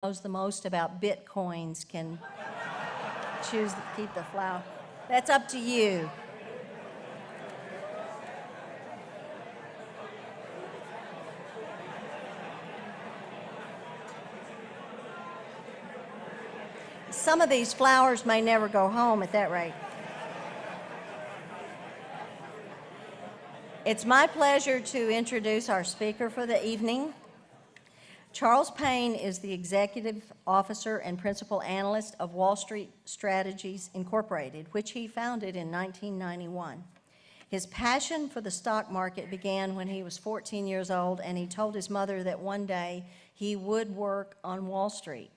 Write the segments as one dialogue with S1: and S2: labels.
S1: knows the most about bitcoins can choose to keep the flower. That's up to you. Some of these flowers may never go home at that rate. It's my pleasure to introduce our speaker for the evening. Charles Payne is the executive officer and principal analyst of Wall Street Strategies Incorporated, which he founded in 1991. His passion for the stock market began when he was 14 years old, and he told his mother that one day he would work on Wall Street.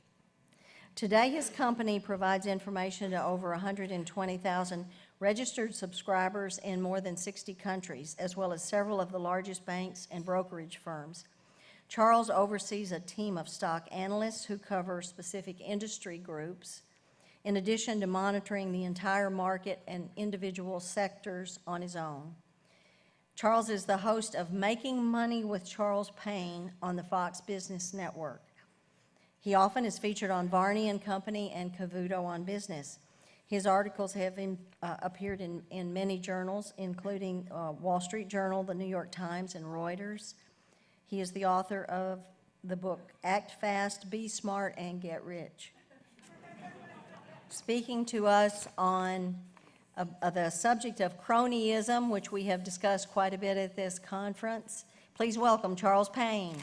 S1: Today, his company provides information to over 120,000 registered subscribers in more than 60 countries, as well as several of the largest banks and brokerage firms. Charles oversees a team of stock analysts who cover specific industry groups, in addition to monitoring the entire market and individual sectors on his own. Charles is the host of Making Money with Charles Payne on the Fox Business Network. He often is featured on Varney and Company and Cavuto on Business. His articles have appeared in many journals, including Wall Street Journal, the New York Times, and Reuters. He is the author of the book, Act Fast, Be Smart, and Get Rich. Speaking to us on the subject of cronyism, which we have discussed quite a bit at this conference, please welcome Charles Payne.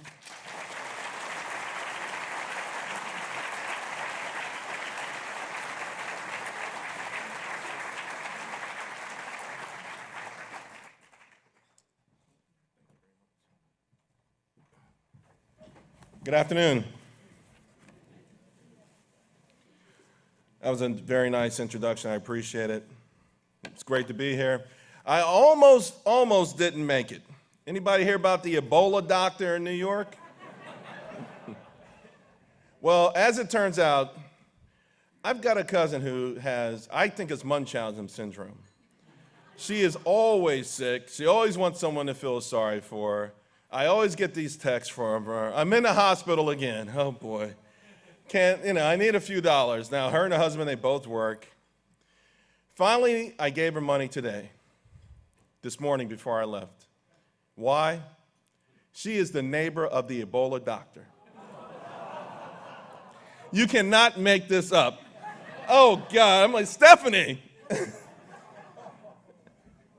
S2: Good afternoon. That was a very nice introduction. I appreciate it. It's great to be here. I almost didn't make it. Anybody hear about the Ebola doctor in New York? Well, as it turns out, I've got a cousin who has, I think it's Munchausen syndrome. She is always sick. She always wants someone to feel sorry for her. I always get these texts from her. I'm in the hospital again. Oh boy. I need a few dollars. Now, her and her husband, they both work. Finally, I gave her money today, this morning before I left. Why? She is the neighbor of the Ebola doctor. You cannot make this up. Oh God, I'm like, Stephanie.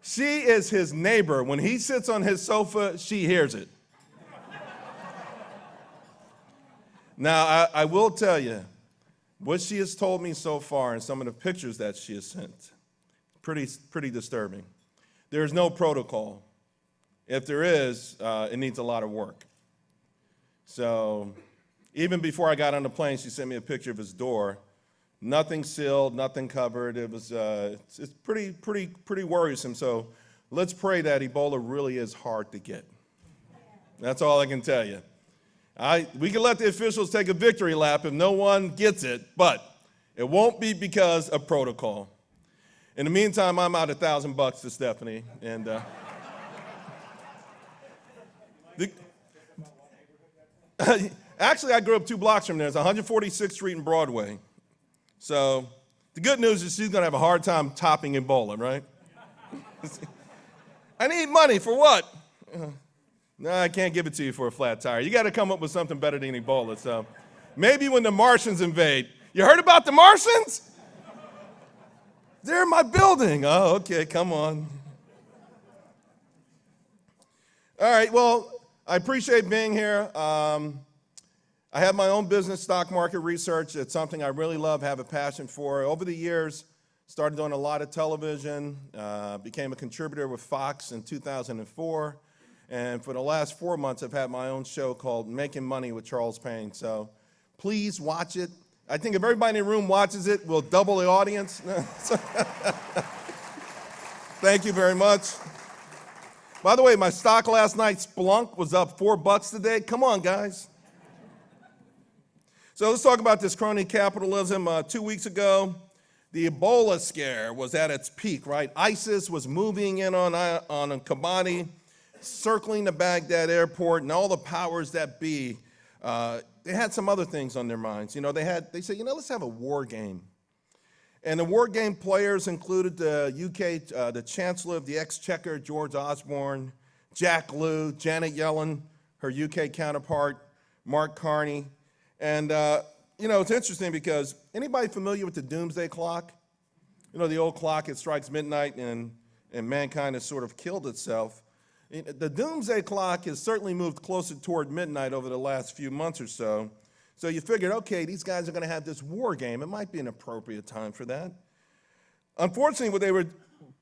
S2: She is his neighbor. When he sits on his sofa, she hears it. Now, I will tell you, what she has told me so far and some of the pictures that she has sent, pretty disturbing. There's no protocol. If there is, it needs a lot of work. So even before I got on the plane, she sent me a picture of his door. Nothing sealed, nothing covered. It was it's pretty worrisome. So let's pray that Ebola really is hard to get. That's all I can tell you. We can let the officials take a victory lap if no one gets it, but it won't be because of protocol. In the meantime, I'm out $1,000 to Stephanie, and actually I grew up 2 blocks from there. It's 146th Street and Broadway. So the good news is she's going to have a hard time topping Ebola, right? I need money for what? No, I can't give it to you for a flat tire. You got to come up with something better than Ebola. So maybe when the Martians invade. You heard about the Martians? They're in my building. Oh, okay, come on. All right, well, I appreciate being here. I have my own business, stock market research. It's something I really love, have a passion for. Over the years, started doing a lot of television, became a contributor with Fox in 2004, and for the last 4 months, I've had my own show called Making Money with Charles Payne. So please watch it. I think if everybody in the room watches it, we'll double the audience. Thank you very much. By the way, my stock last night, Splunk, was up $4 today. Come on, guys. So let's talk about this crony capitalism. 2 weeks ago, the Ebola scare was at its peak, right? ISIS was moving in on Kobani, circling the Baghdad airport, and all the powers that be They had some other things on their minds. They said, let's have a war game. And the war game players included the UK, the Chancellor of the Exchequer, George Osborne, Jack Lew, Janet Yellen, her UK counterpart, Mark Carney. And, it's interesting because anybody familiar with the doomsday clock? The old clock, it strikes midnight and mankind has sort of killed itself. The doomsday clock has certainly moved closer toward midnight over the last few months or so. So you figured, okay, these guys are going to have this war game. It might be an appropriate time for that. Unfortunately, what they were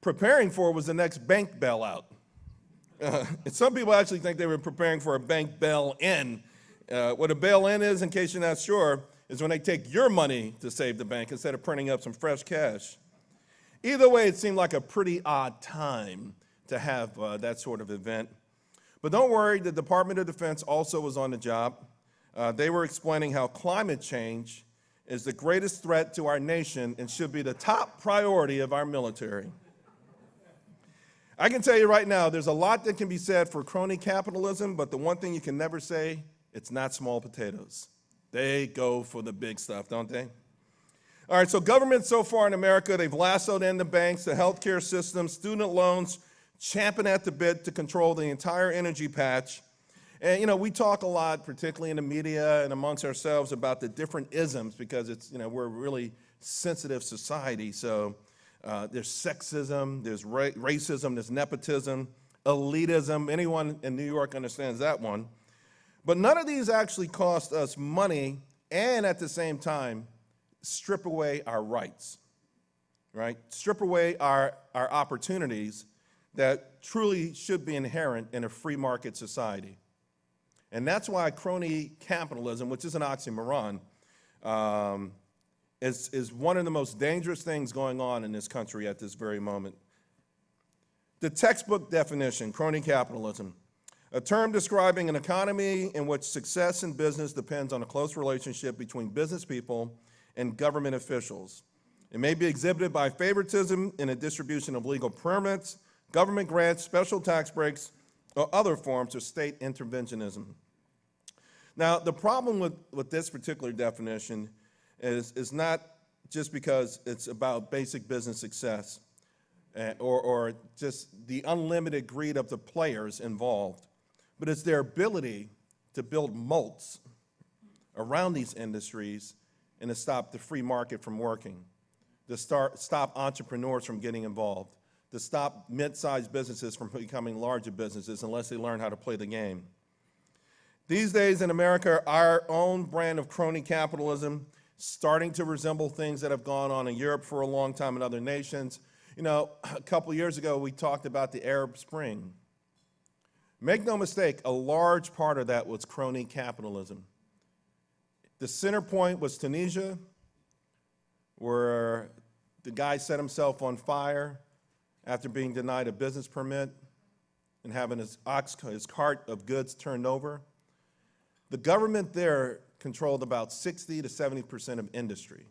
S2: preparing for was the next bank bailout. And some people actually think they were preparing for a bank bail-in. What a bail-in is, in case you're not sure, is when they take your money to save the bank instead of printing up some fresh cash. Either way, it seemed like a pretty odd time to have that sort of event. But don't worry, the Department of Defense also was on the job. They were explaining how climate change is the greatest threat to our nation and should be the top priority of our military. I can tell you right now, there's a lot that can be said for crony capitalism, but the one thing you can never say, it's not small potatoes. They go for the big stuff, don't they? All right, so government so far in America, they've lassoed in the banks, the healthcare system, student loans, champing at the bit to control the entire energy patch. And, we talk a lot, particularly in the media and amongst ourselves, about the different isms because we're a really sensitive society. So there's sexism, there's racism, there's nepotism, elitism. Anyone in New York understands that one. But none of these actually cost us money and at the same time strip away our rights, right? Strip away our opportunities that truly should be inherent in a free market society. And that's why crony capitalism, which is an oxymoron, is one of the most dangerous things going on in this country at this very moment. The textbook definition, crony capitalism, a term describing an economy in which success in business depends on a close relationship between business people and government officials. It may be exhibited by favoritism in a distribution of legal permits, government grants, special tax breaks, or other forms of state interventionism. Now, the problem with this particular definition is not just because it's about basic business success or just the unlimited greed of the players involved, but it's their ability to build moats around these industries and to stop the free market from working, to stop entrepreneurs from getting involved, to stop mid-sized businesses from becoming larger businesses unless they learn how to play the game. These days in America, our own brand of crony capitalism starting to resemble things that have gone on in Europe for a long time in other nations. A couple years ago, we talked about the Arab Spring. Make no mistake, a large part of that was crony capitalism. The center point was Tunisia, where the guy set himself on fire after being denied a business permit and having his cart of goods turned over. The government there controlled about 60 to 70% of industry.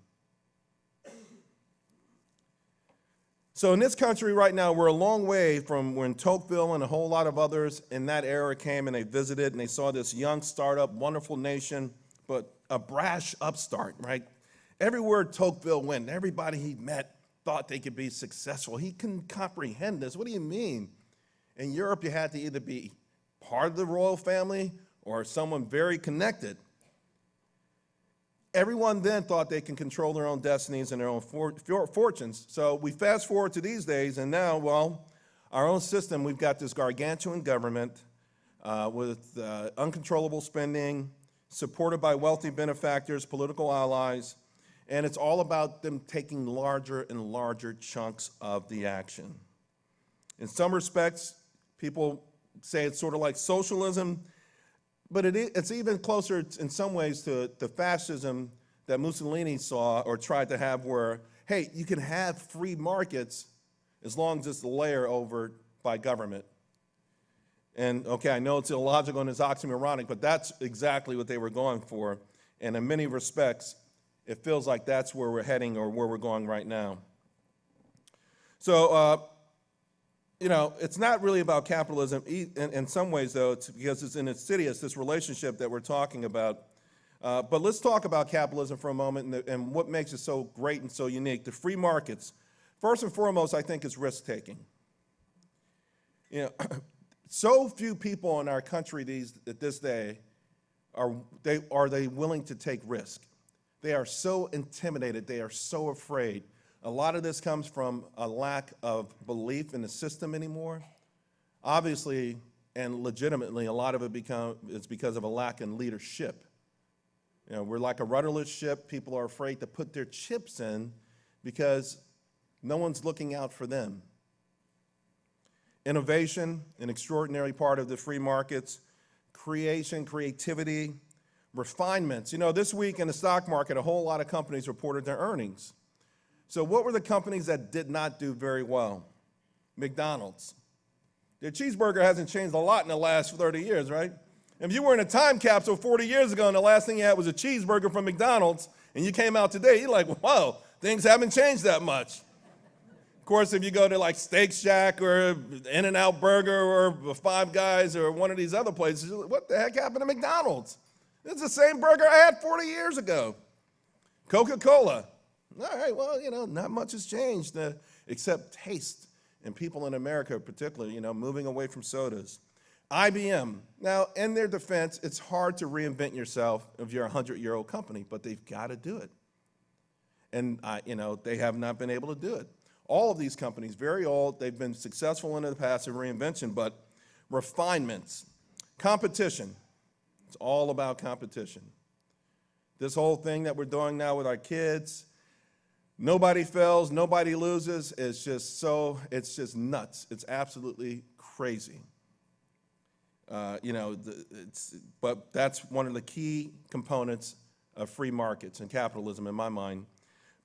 S2: So in this country right now, we're a long way from when Tocqueville and a whole lot of others in that era came and they visited and they saw this young startup, wonderful nation, but a brash upstart, right? Everywhere Tocqueville went, everybody he met thought they could be successful. He couldn't comprehend this. What do you mean? In Europe, you had to either be part of the royal family or someone very connected. Everyone then thought they can control their own destinies and their own fortunes. So we fast forward to these days, and now, our own system, we've got this gargantuan government with uncontrollable spending, supported by wealthy benefactors, political allies, and it's all about them taking larger and larger chunks of the action. In some respects, people say it's sort of like socialism, but it's even closer in some ways to the fascism that Mussolini saw or tried to have where, hey, you can have free markets as long as it's layered over by government. And okay, I know it's illogical and it's oxymoronic, but that's exactly what they were going for. And in many respects, it feels like that's where we're heading or where we're going right now. So It's not really about capitalism in some ways, though, because it's insidious, this relationship that we're talking about. But let's talk about capitalism for a moment and what makes it so great and so unique. The free markets, first and foremost, I think, is risk-taking. So few people in our country at this day are they willing to take risk. They are so intimidated. They are so afraid. A lot of this comes from a lack of belief in the system anymore. Obviously and legitimately, a lot of it is because of a lack in leadership. We're like a rudderless ship. People are afraid to put their chips in because no one's looking out for them. Innovation, an extraordinary part of the free markets. Creation, creativity, refinements. This week in the stock market, a whole lot of companies reported their earnings. So what were the companies that did not do very well? McDonald's. Their cheeseburger hasn't changed a lot in the last 30 years, right? If you were in a time capsule 40 years ago and the last thing you had was a cheeseburger from McDonald's and you came out today, you're like, whoa, things haven't changed that much. Of course, if you go to like Steak Shack or In-N-Out Burger or Five Guys or one of these other places, what the heck happened to McDonald's? It's the same burger I had 40 years ago. Coca-Cola. All right, well, not much has changed except taste, and people in America particularly, moving away from sodas. IBM. Now, in their defense, it's hard to reinvent yourself if you're a 100-year-old company, but they've got to do it. And, they have not been able to do it. All of these companies, very old, they've been successful in the past in reinvention, but refinements, competition. It's all about competition. This whole thing that we're doing now with our kids, nobody fails, nobody loses. It's just nuts. It's absolutely crazy. But that's one of the key components of free markets and capitalism in my mind.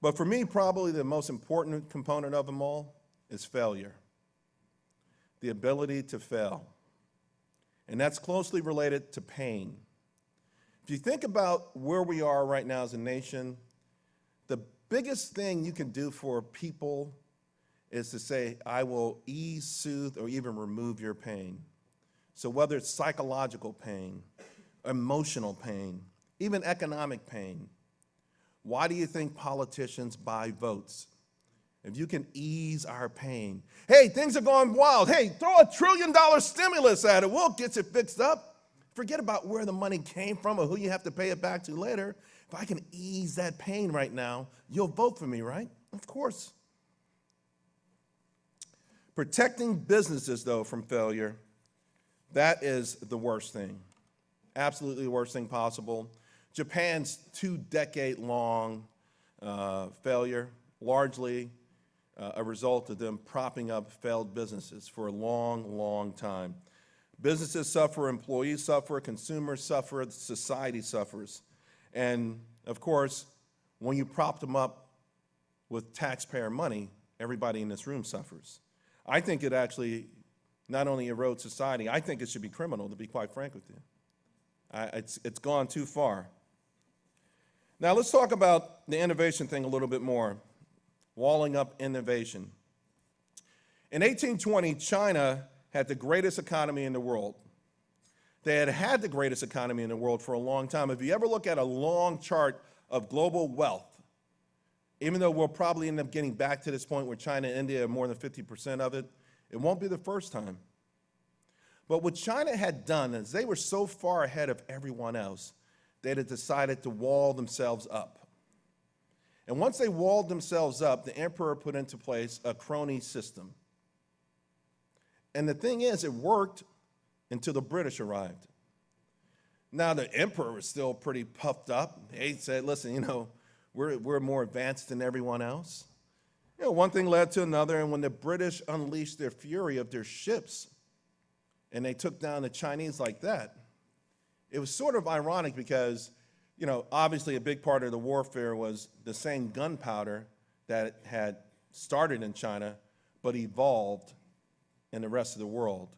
S2: But for me, probably the most important component of them all is failure. The ability to fail. And that's closely related to pain. If you think about where we are right now as a nation, the biggest thing you can do for people is to say, I will ease, soothe, or even remove your pain. So whether it's psychological pain, emotional pain, even economic pain, why do you think politicians buy votes? If you can ease our pain. Hey, things are going wild. Hey, throw $1 trillion stimulus at it. We'll get it fixed up. Forget about where the money came from or who you have to pay it back to later. If I can ease that pain right now, you'll vote for me, right? Of course. Protecting businesses, though, from failure, that is the worst thing. Absolutely the worst thing possible. Japan's 2-decade-long failure, largely a result of them propping up failed businesses for a long, long time. Businesses suffer, employees suffer, consumers suffer, society suffers. And, of course, when you prop them up with taxpayer money, everybody in this room suffers. I think it actually not only erodes society, I think it should be criminal, to be quite frank with you. It's gone too far. Now, let's talk about the innovation thing a little bit more. Walling up innovation. In 1820, China had the greatest economy in the world. They had the greatest economy in the world for a long time. If you ever look at a long chart of global wealth, even though we'll probably end up getting back to this point where China and India are more than 50% of it, it won't be the first time. But what China had done is they were so far ahead of everyone else, they had decided to wall themselves up. And once they walled themselves up, the emperor put into place a crony system. And the thing is, it worked until the British arrived. Now, the emperor was still pretty puffed up. He said, listen, we're more advanced than everyone else. One thing led to another, and when the British unleashed their fury of their ships, and they took down the Chinese like that, it was sort of ironic because, obviously a big part of the warfare was the same gunpowder that had started in China, but evolved in the rest of the world.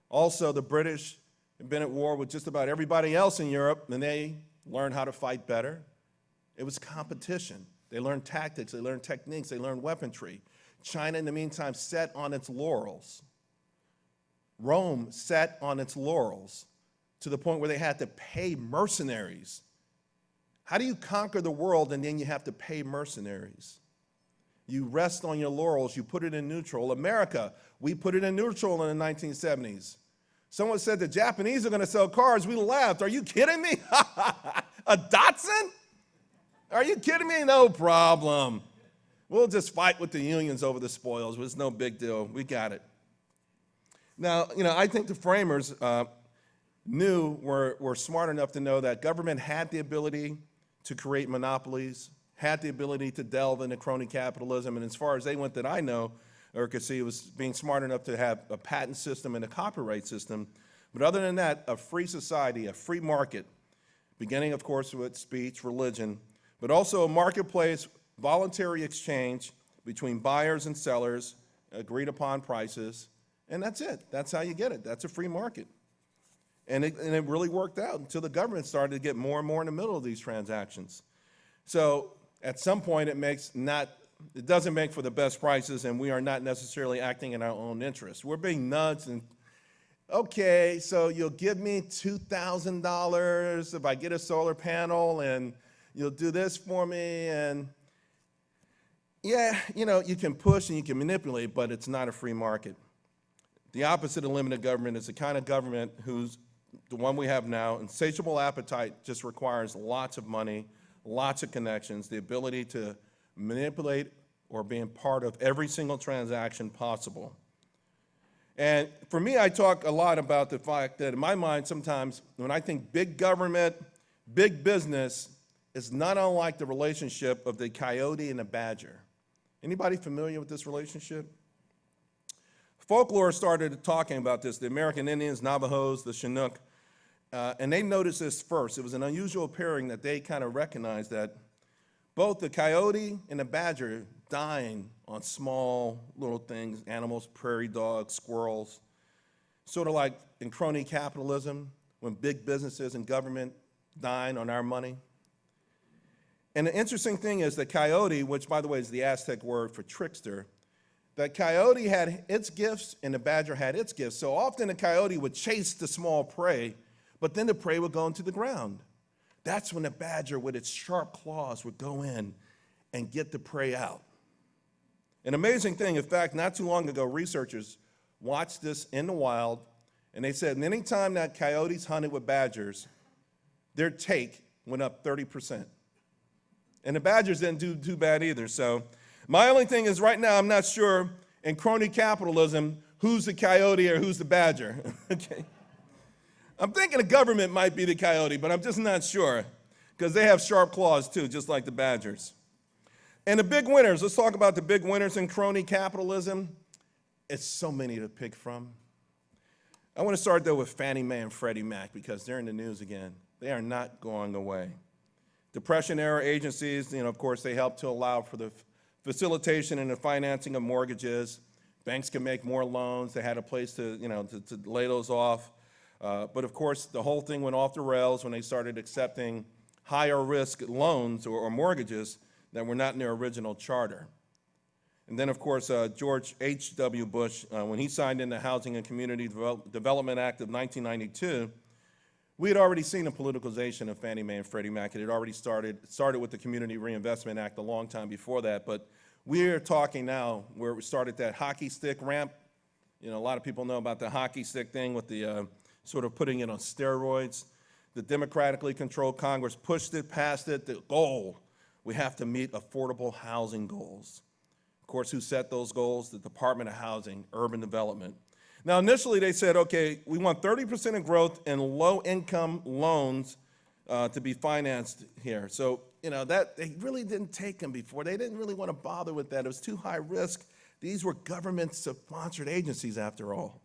S2: Also, the British had been at war with just about everybody else in Europe, and they learned how to fight better. It was competition. They learned tactics, they learned techniques, they learned weaponry. China, in the meantime, sat on its laurels. Rome sat on its laurels to the point where they had to pay mercenaries. How do you conquer the world and then you have to pay mercenaries? You rest on your laurels, you put it in neutral. America, we put it in neutral in the 1970s. Someone said the Japanese are going to sell cars. We laughed. Are you kidding me? A Datsun? Are you kidding me? No problem. We'll just fight with the unions over the spoils. It's no big deal. We got it. Now, I think the framers were smart enough to know that government had the ability to create monopolies, had the ability to delve into crony capitalism, and as far as they went that I know or could see, it was being smart enough to have a patent system and a copyright system. But other than that, a free society, a free market, beginning, of course, with speech, religion, but also a marketplace, voluntary exchange between buyers and sellers, agreed upon prices, and that's it. That's how you get it. That's a free market. And it really worked out until the government started to get more and more in the middle of these transactions. So at some point, it doesn't make for the best prices, and we are not necessarily acting in our own interest. We're being nudged and, okay, so you'll give me $2,000 if I get a solar panel, and you'll do this for me, and yeah, you can push and you can manipulate, but it's not a free market. The opposite of limited government is the kind of government who's the one we have now. Insatiable appetite just requires lots of money, lots of connections, the ability to manipulate or being part of every single transaction possible. And for me, I talk a lot about the fact that in my mind, sometimes when I think big government, big business is not unlike the relationship of the coyote and the badger. Anybody familiar with this relationship? Folklore started talking about this, the American Indians, Navajos, the Chinook, and they noticed this first. It was an unusual pairing that they kind of recognized that both the coyote and the badger dine on small little things, animals, prairie dogs, squirrels, sort of like in crony capitalism, when big businesses and government dine on our money. And the interesting thing is the coyote, which by the way is the Aztec word for trickster, that coyote had its gifts and the badger had its gifts. So often the coyote would chase the small prey, but then the prey would go into the ground. That's when the badger with its sharp claws would go in and get the prey out. An amazing thing, in fact, not too long ago, researchers watched this in the wild, and they said any time that coyotes hunted with badgers, their take went up 30%. And the badgers didn't do too bad either. So my only thing is right now I'm not sure in crony capitalism who's the coyote or who's the badger. Okay. I'm thinking the government might be the coyote, but I'm just not sure because they have sharp claws too, just like the badgers. And the big winners, let's talk about the big winners in crony capitalism. It's so many to pick from. I want to start though with Fannie Mae and Freddie Mac because they're in the news again. They are not going away. Depression-era agencies, of course, they help to allow for the facilitation and the financing of mortgages. Banks can make more loans. They had a place to lay those off. But of course, the whole thing went off the rails when they started accepting higher risk loans or mortgages that were not in their original charter. And then, of course, George H.W. Bush, when he signed in the Housing and Community Development Act of 1992, we had already seen a politicalization of Fannie Mae and Freddie Mac. It had already started with the Community Reinvestment Act a long time before that. But we're talking now where we started that hockey stick ramp. A lot of people know about the hockey stick thing with the sort of putting it on steroids. The democratically controlled Congress pushed it, passed it. The goal, we have to meet affordable housing goals. Of course, who set those goals? The Department of Housing, Urban Development. Now, initially they said, okay, we want 30% of growth in low-income loans to be financed here. So, that they really didn't take them before. They didn't really want to bother with that. It was too high risk. These were government-sponsored agencies, after all.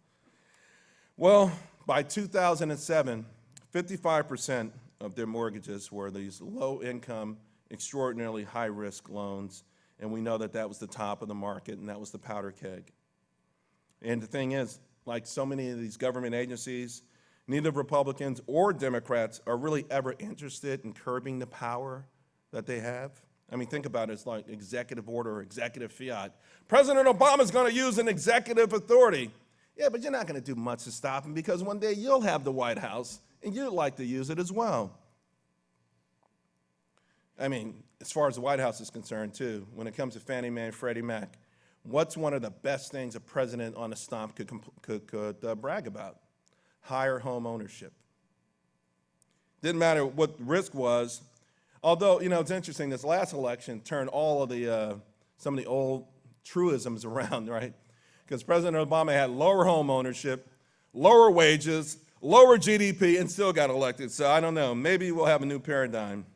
S2: Well, by 2007, 55% of their mortgages were these low-income, extraordinarily high-risk loans, and we know that that was the top of the market, and that was the powder keg. And the thing is, like so many of these government agencies, neither Republicans or Democrats are really ever interested in curbing the power that they have. I mean, think about it. It's like executive order or executive fiat. President Obama's going to use an executive authority. Yeah, but you're not going to do much to stop him because one day you'll have the White House and you'd like to use it as well. I mean, as far as the White House is concerned, too, when it comes to Fannie Mae and Freddie Mac, what's one of the best things a president on a stomp could brag about? Higher home ownership. Didn't matter what the risk was. Although, you know, it's interesting, this last election turned all of the, some of the old truisms around, right? Because President Obama had lower home ownership, lower wages, lower GDP, and still got elected. So I don't know, maybe we'll have a new paradigm.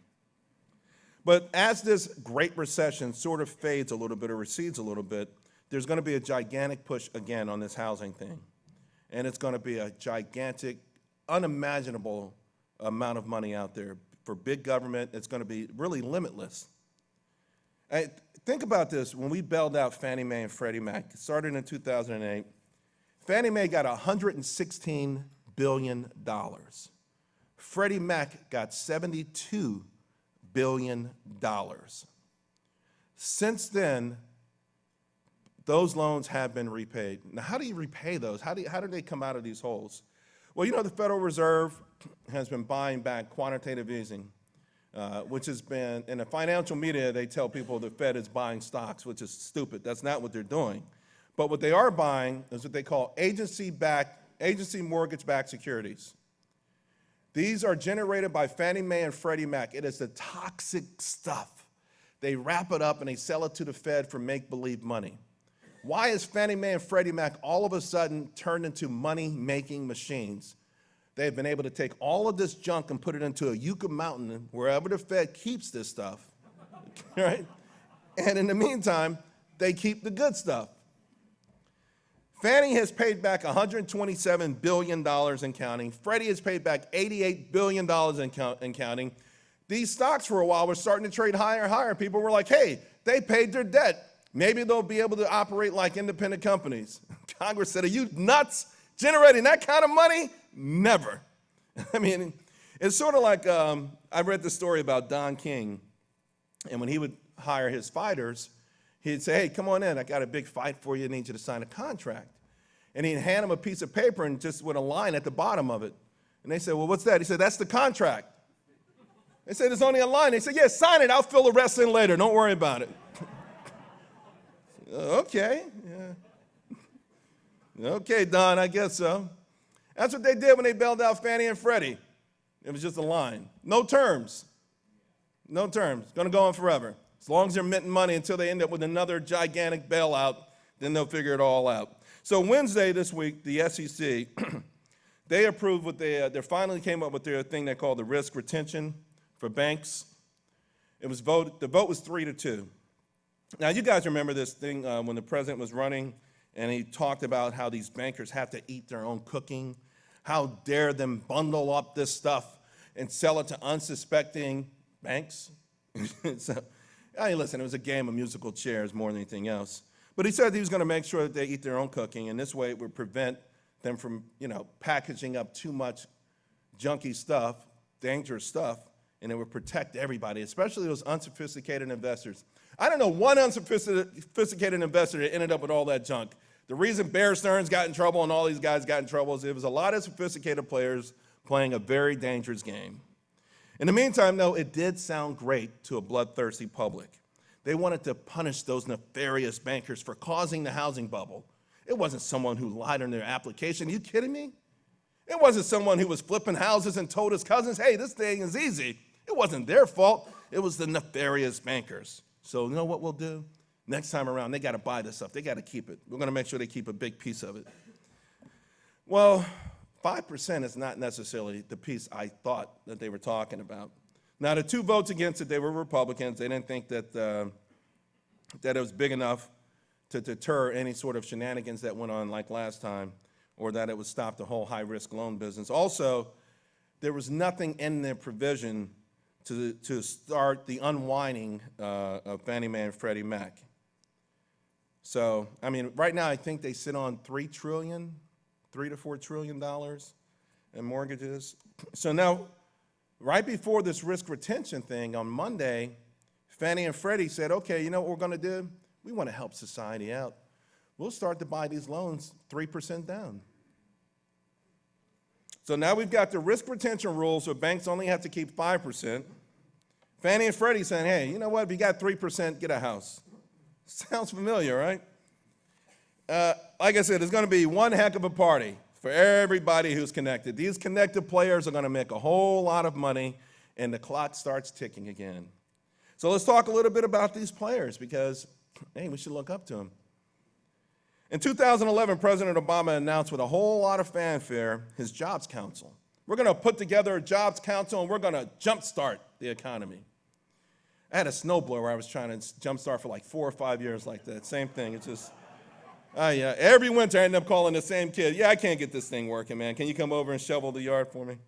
S2: But as this Great Recession sort of fades a little bit or recedes a little bit, there's going to be a gigantic push again on this housing thing. And it's going to be a gigantic, unimaginable amount of money out there. For big government, it's going to be really limitless. Think about this. When we bailed out Fannie Mae and Freddie Mac, it started in 2008, Fannie Mae got $116 billion. Freddie Mac got $72 billion. Since then, those loans have been repaid. Now, how do you repay those? How do they come out of these holes? Well, you know, the Federal Reserve has been buying back quantitative easing, which has been, in the financial media, they tell people the Fed is buying stocks, which is stupid. That's not what they're doing. But what they are buying is what they call agency mortgage-backed securities. These are generated by Fannie Mae and Freddie Mac. It is the toxic stuff. They wrap it up and they sell it to the Fed for make-believe money. Why is Fannie Mae and Freddie Mac all of a sudden turned into money-making machines? They've been able to take all of this junk and put it into a Yucca Mountain, wherever the Fed keeps this stuff, right? And in the meantime, they keep the good stuff. Fannie has paid back $127 billion and counting. Freddie has paid back $88 billion and counting. These stocks for a while were starting to trade higher and higher. People were like, hey, they paid their debt. Maybe they'll be able to operate like independent companies. Congress said, are you nuts? Generating that kind of money? Never. I mean, it's sort of like, I read the story about Don King, and when he would hire his fighters, he'd say, hey, come on in, I got a big fight for you, I need you to sign a contract. And he'd hand them a piece of paper and just with a line at the bottom of it. And they said, well, what's that? He said, that's the contract. They said, there's only a line. They said, yeah, sign it, I'll fill the rest in later, don't worry about it. Okay, yeah. Okay, Don, I guess so. That's what they did when they bailed out Fannie and Freddie. It was just a line. No terms. No terms. It's going to go on forever. As long as they're minting money until they end up with another gigantic bailout, then they'll figure it all out. So Wednesday this week, the SEC, they approved what they finally came up with their thing they call the risk retention for banks. It was voted, the vote was 3-2. Now, you guys remember this thing when the president was running and he talked about how these bankers have to eat their own cooking. How dare them bundle up this stuff and sell it to unsuspecting banks? So, I mean, listen, it was a game of musical chairs more than anything else. But he said he was going to make sure that they eat their own cooking, and this way it would prevent them from, you know, packaging up too much junky stuff, dangerous stuff, and it would protect everybody, especially those unsophisticated investors. I don't know one unsophisticated investor that ended up with all that junk. The reason Bear Stearns got in trouble and all these guys got in trouble is it was a lot of sophisticated players playing a very dangerous game. In the meantime, though, it did sound great to a bloodthirsty public. They wanted to punish those nefarious bankers for causing the housing bubble. It wasn't someone who lied on their application. Are you kidding me? It wasn't someone who was flipping houses and told his cousins, hey, this thing is easy. It wasn't their fault. It was the nefarious bankers. So you know what we'll do? Next time around, they got to buy this stuff. They got to keep it. We're going to make sure they keep a big piece of it. Well, 5% is not necessarily the piece I thought that they were talking about. Now, the two votes against it, they were Republicans. They didn't think that, that it was big enough to deter any sort of shenanigans that went on like last time, or that it would stop the whole high-risk loan business. Also, there was nothing in their provision to start the unwinding of Fannie Mae and Freddie Mac. So, I mean, right now I think they sit on $3 to $4 trillion in mortgages. So now, right before this risk retention thing on Monday, Fannie and Freddie said, okay, you know what we're going to do? We want to help society out. We'll start to buy these loans 3% down. So now we've got the risk retention rules where banks only have to keep 5%. Fannie and Freddie saying, hey, you know what? If you got 3%, get a house. Sounds familiar, right? Like I said, it's going to be one heck of a party for everybody who's connected. These connected players are going to make a whole lot of money, and the clock starts ticking again. So let's talk a little bit about these players because, hey, we should look up to them. In 2011, President Obama announced with a whole lot of fanfare his Jobs Council. We're going to put together a Jobs Council, and we're going to jumpstart the economy. I had a snowblower I was trying to jumpstart for like 4 or 5 years like that. Same thing. It's just, yeah. Every winter I end up calling the same kid. Yeah, I can't get this thing working, man. Can you come over and shovel the yard for me?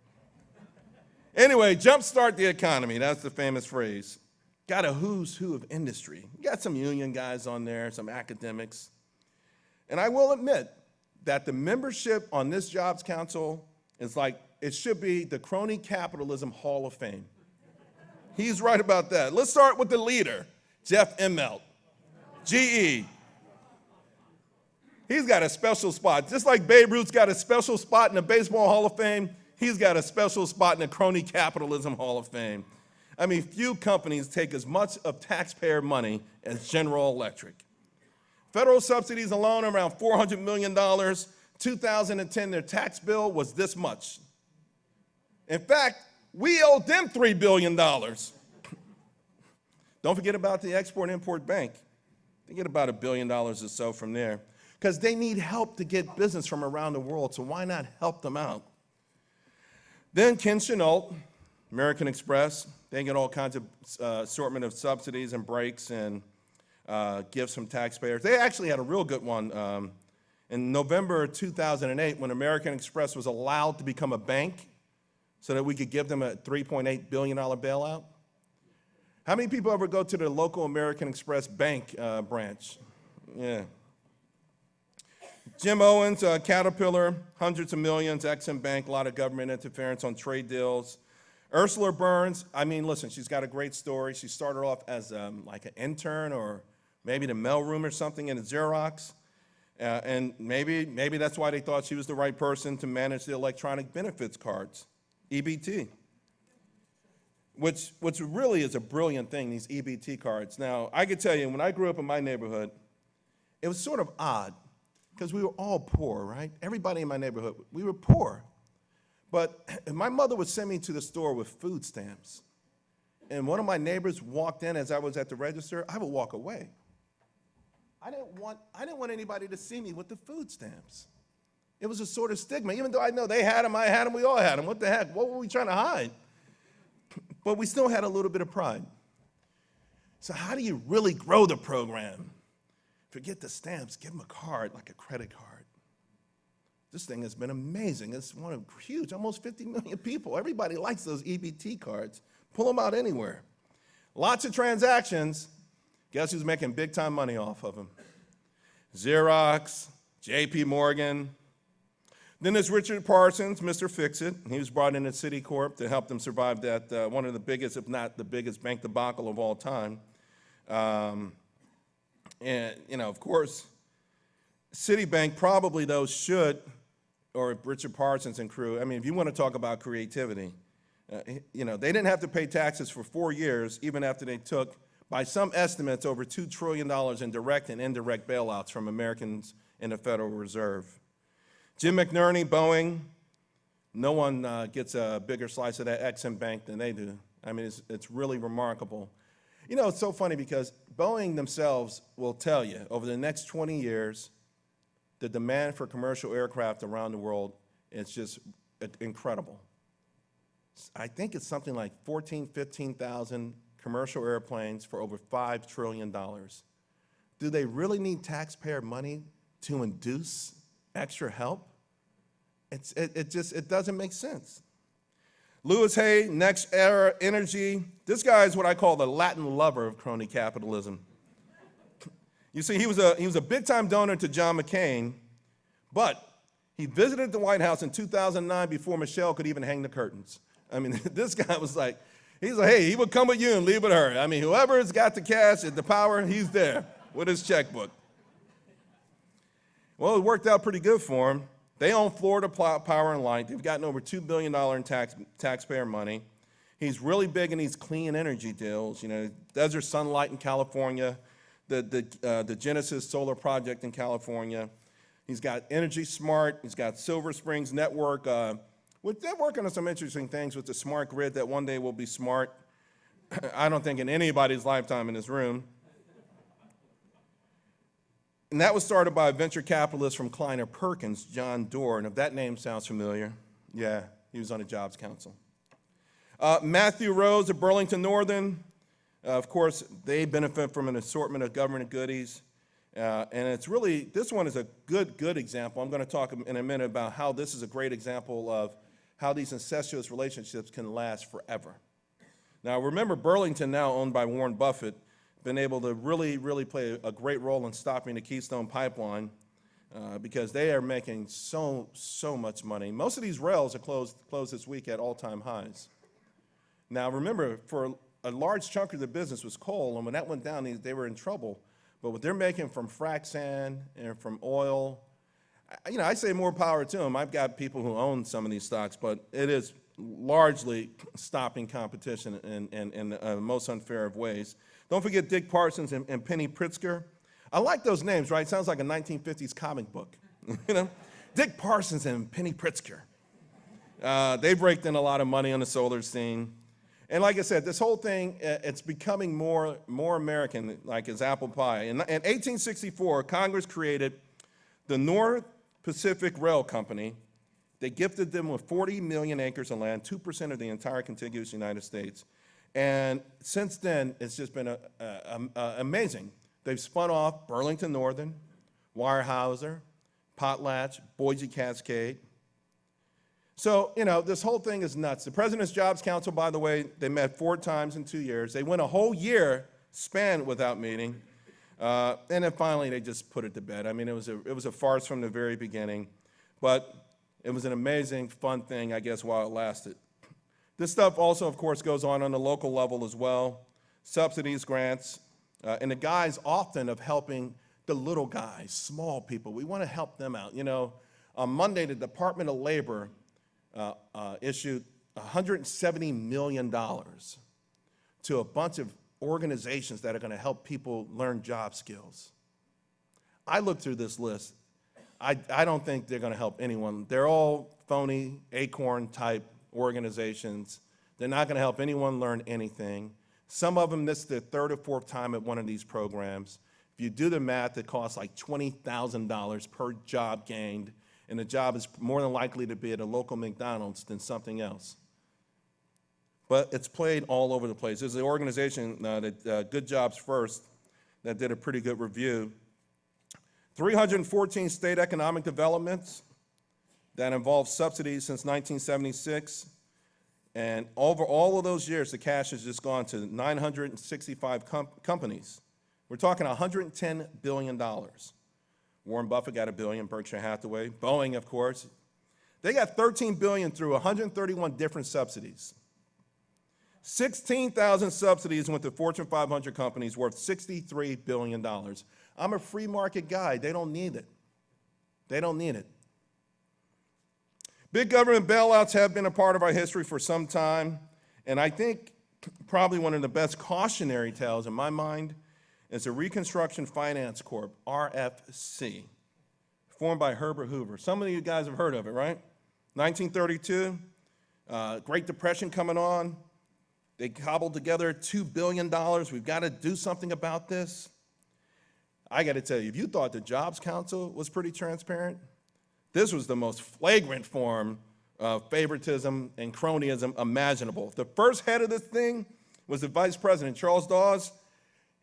S2: Anyway, jumpstart the economy. That's the famous phrase. Got a who's who of industry. Got some union guys on there, some academics. And I will admit that the membership on this Jobs Council is like, it should be the Crony Capitalism Hall of Fame. He's right about that. Let's start with the leader, Jeff Immelt, GE. He's got a special spot. Just like Babe Ruth's got a special spot in the Baseball Hall of Fame, he's got a special spot in the Crony Capitalism Hall of Fame. I mean, few companies take as much of taxpayer money as General Electric. Federal subsidies alone around $400 million. 2010, their tax bill was this much. In fact, we owed them $3 billion. Don't forget about the Export-Import Bank. They get about $1 billion or so from there because they need help to get business from around the world, so why not help them out? Then Ken Chenault, American Express, they get all kinds of assortment of subsidies and breaks and gifts from taxpayers. They actually had a real good one. In November 2008, when American Express was allowed to become a bank so that we could give them a $3.8 billion bailout. How many people ever go to the local American Express bank branch? Yeah. Jim Owens, Caterpillar, hundreds of millions, Exim Bank, a lot of government interference on trade deals. Ursula Burns, I mean, listen, she's got a great story. She started off as like an intern or maybe the mailroom or something in a Xerox. And maybe that's why they thought she was the right person to manage the electronic benefits cards, EBT, which really is a brilliant thing, these EBT cards. Now, I could tell you, when I grew up in my neighborhood, it was sort of odd because we were all poor, right? Everybody in my neighborhood, we were poor. But my mother would send me to the store with food stamps. And one of my neighbors walked in as I was at the register, I would walk away. I didn't want anybody to see me with the food stamps. It was a sort of stigma, even though I know they had them, I had them, we all had them. What the heck? What were we trying to hide? But we still had a little bit of pride. So how do you really grow the program? Forget the stamps, give them a card, like a credit card. This thing has been amazing. It's one of huge, almost 50 million people. Everybody likes those EBT cards. Pull them out anywhere. Lots of transactions. Guess who's making big time money off of them? Xerox, JP Morgan. Then there's Richard Parsons, Mr. Fix-It. He was brought in at Citicorp to help them survive that one of the biggest, if not the biggest, bank debacle of all time. And, you know, of course, Citibank probably, though, should, or Richard Parsons and crew, I mean, if you want to talk about creativity, you know, they didn't have to pay taxes for 4 years, even after they took, by some estimates, over $2 trillion in direct and indirect bailouts from Americans in the Federal Reserve. Jim McNerney, Boeing, no one gets a bigger slice of that Exim Bank than they do. I mean, it's really remarkable. You know, it's so funny because Boeing themselves will tell you, over the next 20 years, the demand for commercial aircraft around the world is just incredible. I think it's something like 15,000 commercial airplanes for over $5 trillion. Do they really need taxpayer money to induce extra help? It doesn't make sense. Louis Hay, Next Era Energy. This guy is what I call the Latin lover of crony capitalism. You see, he was a big-time donor to John McCain, but he visited the White House in 2009 before Michelle could even hang the curtains. I mean, this guy was like, He's like, hey, he would come with you and leave with her. I mean, whoever's got the cash and the power, he's there with his checkbook. Well, it worked out pretty good for him. They own Florida Power and Light. They've gotten over $2 billion in taxpayer money. He's really big in these clean energy deals. You know, Desert Sunlight in California, the Genesis Solar Project in California. He's got Energy Smart. He's got Silver Springs Network. They're working on some interesting things with the smart grid that one day will be smart. I don't think in anybody's lifetime in this room. And that was started by a venture capitalist from Kleiner Perkins, John Doerr. And if that name sounds familiar, yeah, he was on the Jobs Council. Matthew Rose of Burlington Northern. Of course, they benefit from an assortment of government goodies. And it's really, this one is a good example. I'm going to talk in a minute about how this is a great example of how these incestuous relationships can last forever. Now, remember, Burlington, now owned by Warren Buffett, been able to really play a great role in stopping the Keystone Pipeline because they are making so much money. Most of these rails are closed this week at all-time highs. Now, remember, for a large chunk of the business was coal, and when that went down, they were in trouble. But what they're making from frac sand and from oil, you know, I say more power to them. I've got people who own some of these stocks, but it is largely stopping competition in the most unfair of ways. Don't forget Dick Parsons and Penny Pritzker. I like those names, right? Sounds like a 1950s comic book, you know? Dick Parsons and Penny Pritzker. They've raked in a lot of money on the solar scene. And like I said, this whole thing, it's becoming more American, like it's apple pie. In 1864, Congress created the North Pacific Rail Company. They gifted them with 40 million acres of land, 2% of the entire contiguous United States. And since then, it's just been amazing. They've spun off Burlington Northern, Weyerhaeuser, Potlatch, Boise Cascade. So, you know, this whole thing is nuts. The President's Jobs Council, by the way, they met 4 times in 2 years. They went a whole year span without meeting. And then finally, they just put it to bed. I mean, it was a farce from the very beginning. But it was an amazing, fun thing, I guess, while it lasted. This stuff also, of course, goes on the local level as well. Subsidies, grants, and the guys often of helping the little guys, small people. We want to help them out. You know, on Monday, the Department of Labor issued $170 million to a bunch of organizations that are going to help people learn job skills. I looked through this list. I don't think they're going to help anyone. They're all phony, acorn-type organizations. They're not going to help anyone learn anything. Some of them, this is their 3rd or 4th time at one of these programs. If you do the math, it costs like $20,000 per job gained, and the job is more than likely to be at a local McDonald's than something else. But it's played all over the place. There's an organization, Good Jobs First, that did a pretty good review. 314 state economic developments that involved subsidies since 1976. And over all of those years, the cash has just gone to 965 companies. We're talking $110 billion. Warren Buffett got $1 billion, Berkshire Hathaway, Boeing, of course. They got $13 billion through 131 different subsidies. 16,000 subsidies went to Fortune 500 companies worth $63 billion. I'm a free market guy. They don't need it. They don't need it. Big government bailouts have been a part of our history for some time, and I think probably one of the best cautionary tales in my mind is the Reconstruction Finance Corp, RFC, formed by Herbert Hoover. Some of you guys have heard of it, right? 1932, Great Depression coming on. They cobbled together $2 billion. We've got to do something about this. I got to tell you, if you thought the Jobs Council was pretty transparent, this was the most flagrant form of favoritism and cronyism imaginable. The first head of this thing was the vice president, Charles Dawes.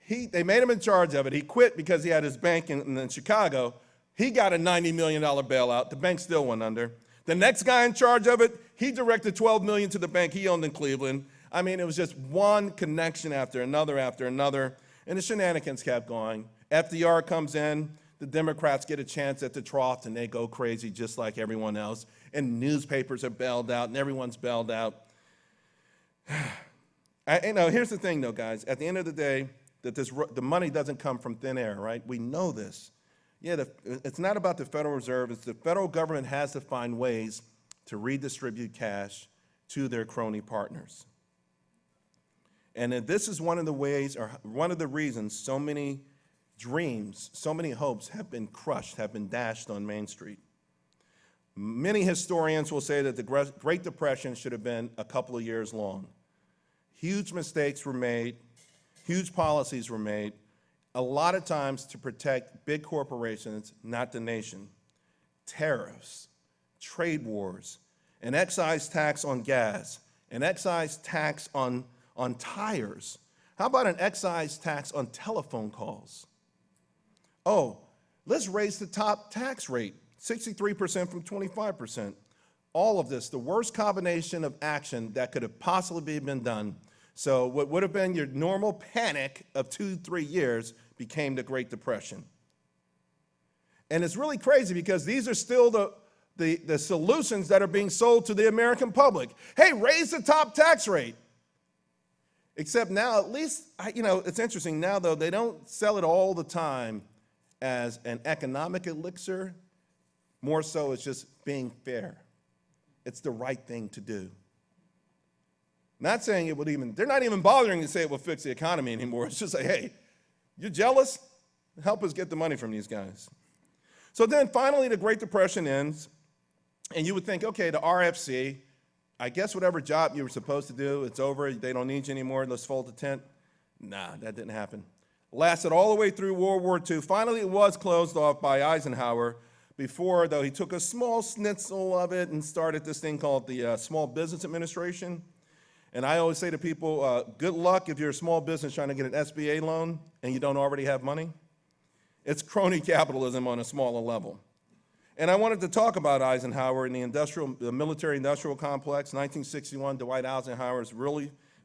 S2: They made him in charge of it. He quit because he had his bank in Chicago. He got a $90 million bailout. The bank still went under. The next guy in charge of it, he directed $12 million to the bank he owned in Cleveland. I mean, it was just one connection after another, and the shenanigans kept going. FDR comes in, the Democrats get a chance at the trough, and they go crazy just like everyone else, and newspapers are bailed out, and everyone's bailed out. Here's the thing, though, guys. At the end of the day, the money doesn't come from thin air, right? We know this. Yeah, it's not about the Federal Reserve. It's the federal government has to find ways to redistribute cash to their crony partners. And this is one of the ways, or one of the reasons so many dreams, so many hopes have been crushed, have been dashed on Main Street. Many historians will say that the Great Depression should have been a couple of years long. Huge mistakes were made, huge policies were made, a lot of times to protect big corporations, not the nation. Tariffs, trade wars, an excise tax on gas, an excise tax on tires. How about an excise tax on telephone calls? Oh, let's raise the top tax rate, 63% from 25%. All of this, the worst combination of action that could have possibly been done. So what would have been your normal panic of 2-3 years became the Great Depression. And it's really crazy because these are still the solutions that are being sold to the American public. Hey, raise the top tax rate. Except now, at least, it's interesting now, though, they don't sell it all the time as an economic elixir. More so, it's just being fair. It's the right thing to do. Not saying it would they're not even bothering to say it will fix the economy anymore. It's just like, hey, you're jealous? Help us get the money from these guys. So then finally the Great Depression ends, and you would think, okay, the RFC, I guess whatever job you were supposed to do, it's over, they don't need you anymore, let's fold the tent. Nah, that didn't happen. Lasted all the way through World War II. Finally, it was closed off by Eisenhower. Before, though, he took a small schnitzel of it and started this thing called the Small Business Administration. And I always say to people, good luck if you're a small business trying to get an SBA loan and you don't already have money. It's crony capitalism on a smaller level. And I wanted to talk about Eisenhower and the military-industrial complex. 1961, Dwight Eisenhower's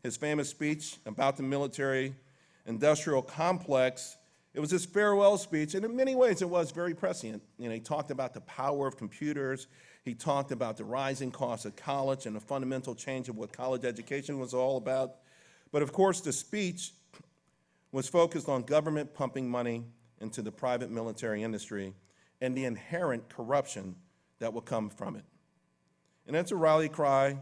S2: his famous speech about the military-industrial complex. It was his farewell speech, and in many ways it was very prescient. He talked about the power of computers. He talked about the rising cost of college and the fundamental change of what college education was all about. But of course, the speech was focused on government pumping money into the private military industry and the inherent corruption that will come from it. And it's a rally cry,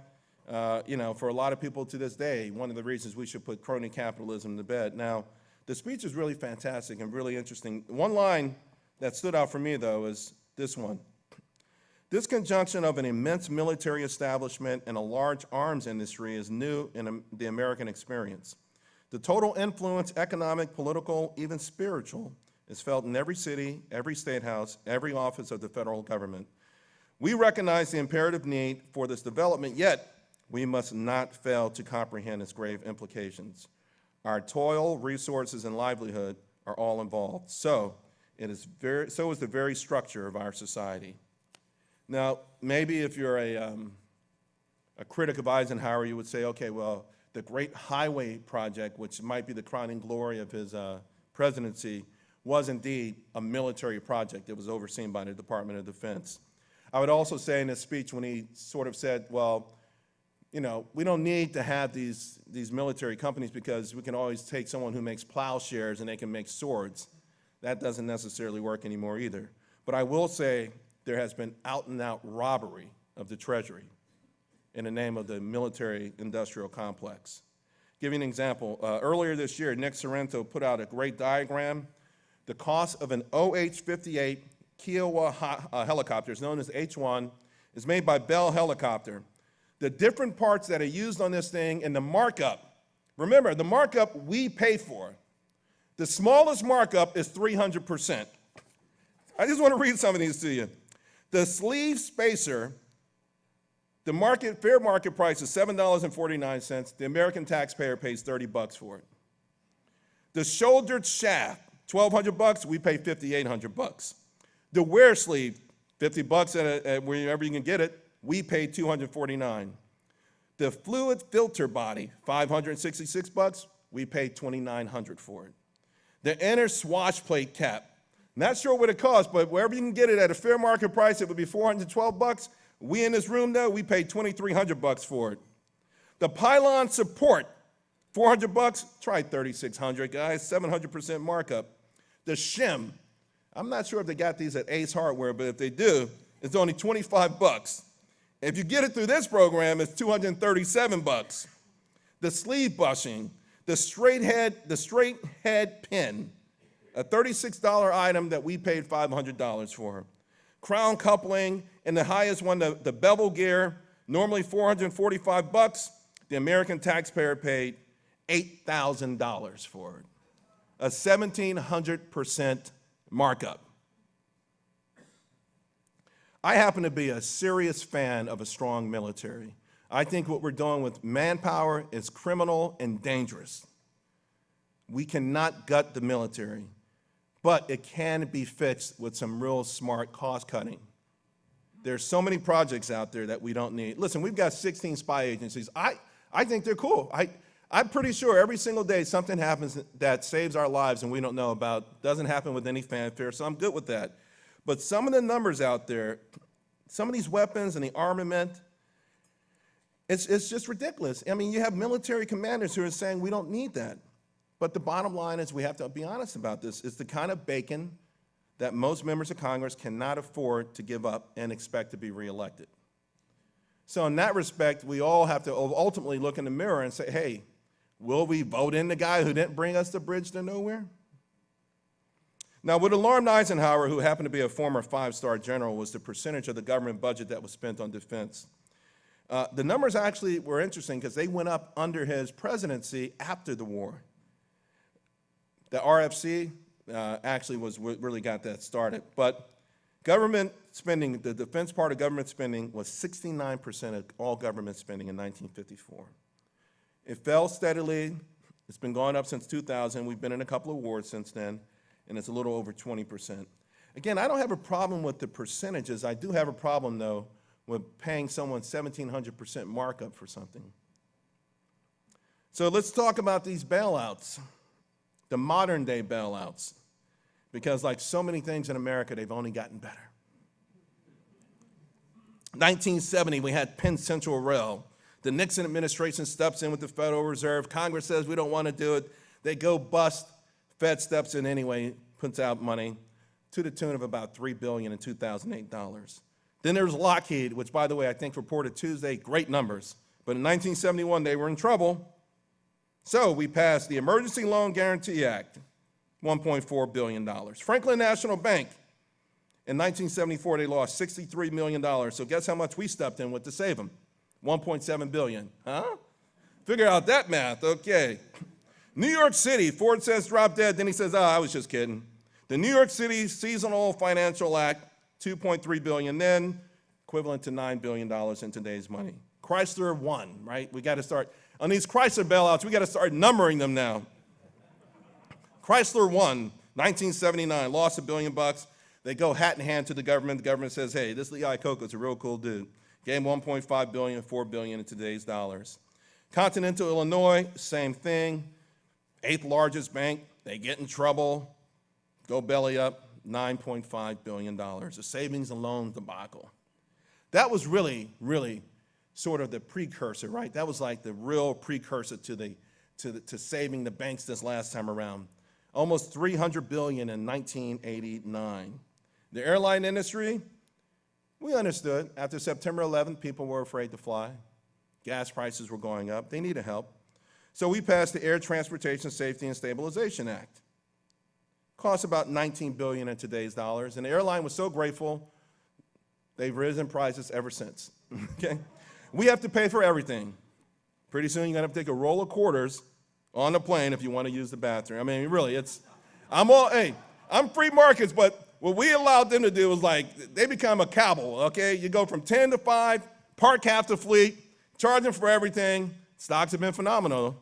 S2: for a lot of people to this day, one of the reasons we should put crony capitalism to bed. Now, the speech is really fantastic and really interesting. One line that stood out for me, though, is this one. This conjunction of an immense military establishment and a large arms industry is new in the American experience. The total influence, economic, political, even spiritual, is felt in every city, every state house, every office of the federal government. We recognize the imperative need for this development, yet we must not fail to comprehend its grave implications. Our toil, resources, and livelihood are all involved. So is the very structure of our society. Now, maybe if you're a critic of Eisenhower, you would say, okay, well, the Great Highway Project, which might be the crowning glory of his presidency, was indeed a military project. It was overseen by the Department of Defense. I would also say in his speech when he sort of said, well, we don't need to have these military companies because we can always take someone who makes plowshares and they can make swords. That doesn't necessarily work anymore either. But I will say there has been out-and-out robbery of the Treasury in the name of the military-industrial complex. Give you an example. Earlier this year, Nick Sorrento put out a great diagram. The cost of an OH-58 Kiowa helicopter, is known as H-1, is made by Bell Helicopter. The different parts that are used on this thing and the markup, remember, the markup we pay for. The smallest markup is 300%. I just want to read some of these to you. The sleeve spacer, the fair market price is $7.49. The American taxpayer pays $30 for it. The shouldered shaft, $1,200, we pay $5,800. The wear sleeve, $50 at wherever you can get it, we pay $249. The fluid filter body, $566, we pay $2,900 for it. The inner swash plate cap, not sure what it costs, but wherever you can get it at a fair market price, it would be $412. We in this room, though, we paid $2,300 for it. The pylon support, $400, try 3,600, guys, 700% markup. The shim, I'm not sure if they got these at Ace Hardware, but if they do, it's only $25. If you get it through this program, it's $237. The sleeve bushing, the straight head pin, a $36 item that we paid $500 for. Crown coupling, and the highest one, the bevel gear, normally $445. The American taxpayer paid $8,000 for it, a 1,700% markup. I happen to be a serious fan of a strong military. I think what we're doing with manpower is criminal and dangerous. We cannot gut the military, but it can be fixed with some real smart cost cutting. There's so many projects out there that we don't need. Listen, we've got 16 spy agencies. I think they're cool. I'm pretty sure every single day something happens that saves our lives and we don't know about. Doesn't happen with any fanfare, so I'm good with that. But some of the numbers out there, some of these weapons and the armament, it's just ridiculous. I mean, you have military commanders who are saying we don't need that. But the bottom line is we have to be honest about this. It's the kind of bacon that most members of Congress cannot afford to give up and expect to be reelected. So in that respect, we all have to ultimately look in the mirror and say, hey, will we vote in the guy who didn't bring us the bridge to nowhere? Now, what alarmed Eisenhower, who happened to be a former five-star general, was the percentage of the government budget that was spent on defense. The numbers actually were interesting because they went up under his presidency after the war. The RFC actually was what really got that started. But government spending, the defense part of government spending was 69% of all government spending in 1954. It fell steadily. It's been going up since 2000. We've been in a couple of wars since then, and it's a little over 20%. Again, I don't have a problem with the percentages. I do have a problem, though, with paying someone 1,700% markup for something. So let's talk about these bailouts, the modern day bailouts, because like so many things in America, they've only gotten better. 1970, we had Penn Central Rail. The Nixon administration steps in with the Federal Reserve. Congress says we don't want to do it. They go bust. Fed steps in anyway, puts out money to the tune of about $3 billion in 2008 dollars. Then there's Lockheed, which, by the way, I think reported Tuesday, great numbers. But in 1971, they were in trouble. So we passed the Emergency Loan Guarantee Act, $1.4 billion. Franklin National Bank, in 1974, they lost $63 million. So guess how much we stepped in with to save them? $1.7 billion. Huh? Figure out that math, okay. New York City, Ford says drop dead, then he says, I was just kidding. The New York City Seasonal Financial Act, $2.3 billion then, equivalent to $9 billion in today's money. Chrysler won, right? We got to start, on these Chrysler bailouts, we got to start numbering them now. Chrysler won, 1979, lost $1 billion. They go hat in hand to the government. The government says, hey, this Lee Iacocca's a real cool dude. Gave him $1.5 billion, $4 billion in today's dollars. Continental Illinois, same thing. 8th largest bank, they get in trouble, go belly up, $9.5 billion. A savings and loan debacle. That was really, really sort of the precursor, right? That was like the real precursor to saving the banks this last time around. Almost $300 billion in 1989. The airline industry, we understood. After September 11th, people were afraid to fly. Gas prices were going up. They needed help. So we passed the Air Transportation Safety and Stabilization Act. Costs about $19 billion in today's dollars. And the airline was so grateful, they've risen prices ever since. Okay? We have to pay for everything. Pretty soon you're going to have to take a roll of quarters on the plane if you want to use the bathroom. I mean, really, I'm free markets, but what we allowed them to do was like, they become a cabal, okay? You go from 10 to 5, park half the fleet, charge them for everything. Stocks have been phenomenal.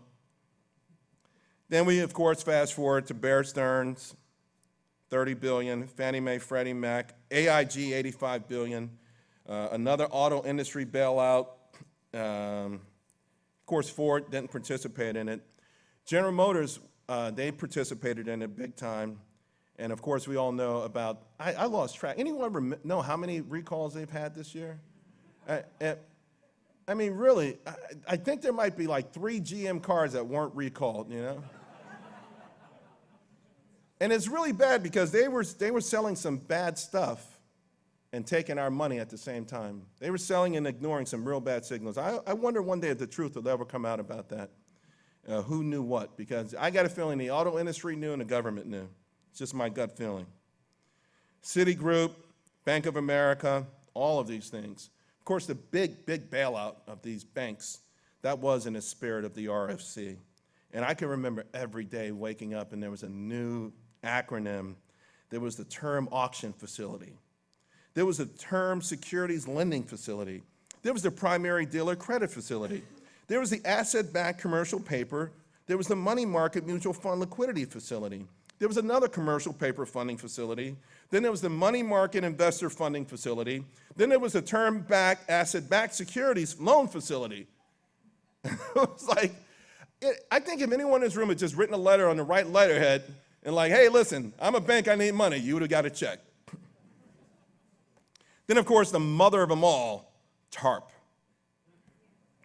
S2: Then we, of course, fast forward to Bear Stearns, $30 billion, Fannie Mae, Freddie Mac, AIG, $85 billion, another auto industry bailout. Of course, Ford didn't participate in it. General Motors, they participated in it big time. And of course, we all know about, I lost track. Anyone know how many recalls they've had this year? I mean, really, I think there might be like 3 GM cars that weren't recalled, you know? And it's really bad because they were selling some bad stuff and taking our money at the same time. They were selling and ignoring some real bad signals. I wonder one day if the truth will ever come out about that. Who knew what? Because I got a feeling the auto industry knew and the government knew. It's just my gut feeling. Citigroup, Bank of America, all of these things. Of course, the big bailout of these banks, that was in the spirit of the RFC. And I can remember every day waking up and there was a new acronym. There was the term auction facility. There was a term securities lending facility. There was the primary dealer credit facility. There was the asset-backed commercial paper. There was the money market mutual fund liquidity facility. There was another commercial paper funding facility. Then there was the money market investor funding facility. Then there was the term-backed asset-backed securities loan facility. It was like, I think if anyone in this room had just written a letter on the right letterhead and like, hey, listen, I'm a bank, I need money, you would have got a check. Then, of course, the mother of them all, TARP.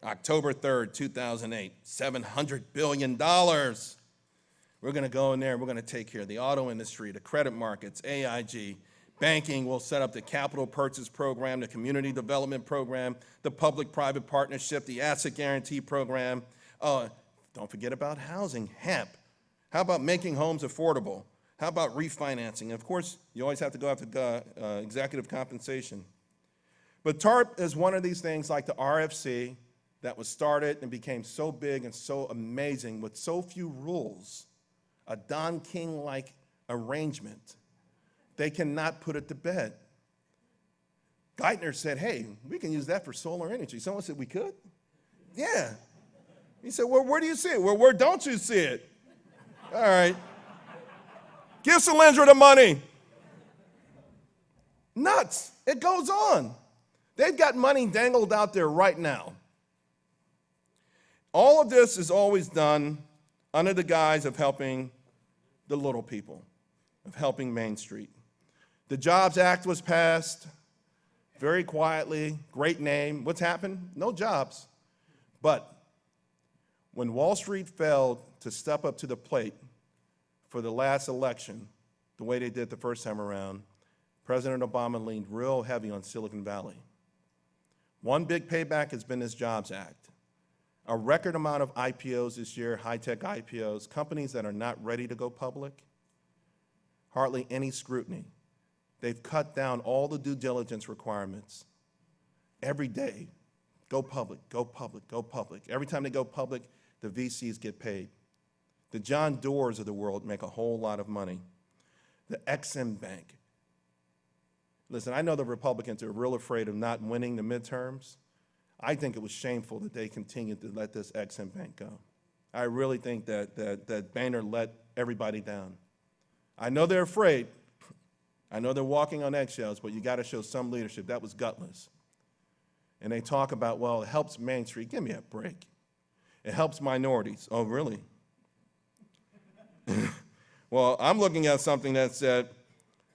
S2: October 3rd, 2008, $700 billion. We're going to go in there and we're going to take care of the auto industry, the credit markets, AIG, banking. We'll set up the capital purchase program, the community development program, the public-private partnership, the asset guarantee program. Don't forget about housing, HAMP. How about making homes affordable? How about refinancing? And of course, you always have to go after executive compensation. But TARP is one of these things like the RFC that was started and became so big and so amazing with so few rules, a Don King-like arrangement. They cannot put it to bed. Geithner said, hey, we can use that for solar energy. Someone said, we could? Yeah. He said, well, where do you see it? Well, where don't you see it? All right. Give Solyndra the money. Nuts. It goes on. They've got money dangled out there right now. All of this is always done under the guise of helping the little people, of helping Main Street. The Jobs Act was passed very quietly, great name. What's happened? No jobs. But when Wall Street failed to step up to the plate for the last election, the way they did the first time around, President Obama leaned real heavy on Silicon Valley. One big payback has been this Jobs Act. A record amount of IPOs this year, high-tech IPOs, companies that are not ready to go public, hardly any scrutiny. They've cut down all the due diligence requirements. Every day, go public, go public, go public. Every time they go public, the VCs get paid. The John Doers of the world make a whole lot of money. The Exim Bank. Listen, I know the Republicans are real afraid of not winning the midterms. I think it was shameful that they continued to let this Exim Bank go. I really think that Boehner let everybody down. I know they're afraid. I know they're walking on eggshells, but you got to show some leadership. That was gutless. And they talk about, well, it helps Main Street. Give me a break. It helps minorities. Oh, really? Well, I'm looking at something that said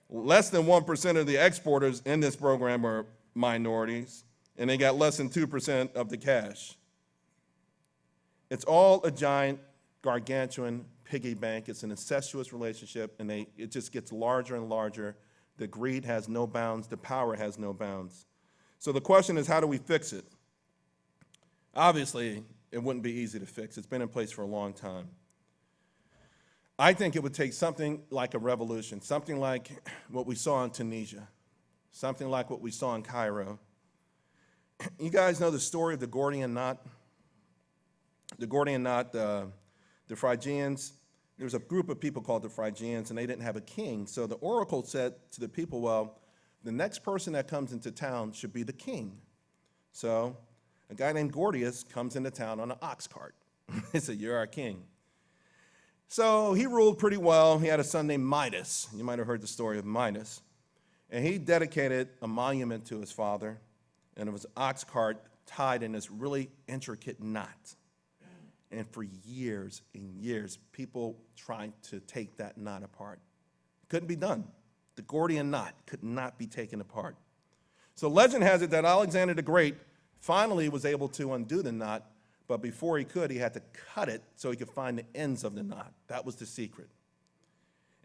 S2: less than 1% of the exporters in this program are minorities, and they got less than 2% of the cash. It's all a giant, gargantuan piggy bank. It's an incestuous relationship, and it just gets larger and larger. The greed has no bounds. The power has no bounds. So the question is, how do we fix it? Obviously, it wouldn't be easy to fix. It's been in place for a long time. I think it would take something like a revolution, something like what we saw in Tunisia, something like what we saw in Cairo. You guys know the story of the Gordian Knot? The Gordian Knot, the Phrygians, there was a group of people called the Phrygians, and they didn't have a king. So the oracle said to the people, well, the next person that comes into town should be the king. So a guy named Gordius comes into town on an ox cart. He said, you're our king. So he ruled pretty well. He had a son named Midas. You might have heard the story of Midas. And he dedicated a monument to his father, and it was an ox cart tied in this really intricate knot. And for years and years, people tried to take that knot apart. Couldn't be done. The Gordian Knot could not be taken apart. So legend has it that Alexander the Great Finally, he was able to undo the knot, but before he could, he had to cut it so he could find the ends of the knot. That was the secret.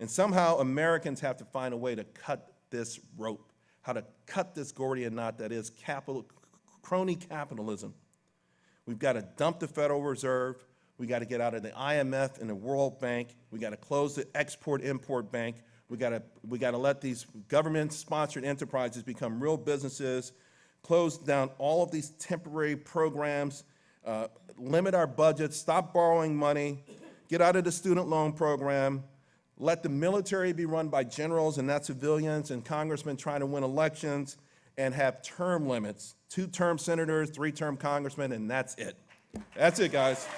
S2: And somehow Americans have to find a way to cut this rope, how to cut this Gordian knot that is crony capitalism. We've got to dump the Federal Reserve. We got to get out of the IMF and the World Bank. We got to close the Export-Import Bank. We got to let these government-sponsored enterprises become real businesses, close down all of these temporary programs, limit our budgets, stop borrowing money, get out of the student loan program, let the military be run by generals and not civilians and congressmen trying to win elections, and have term limits, 2-term senators, 3-term congressmen, and that's it. That's it, guys.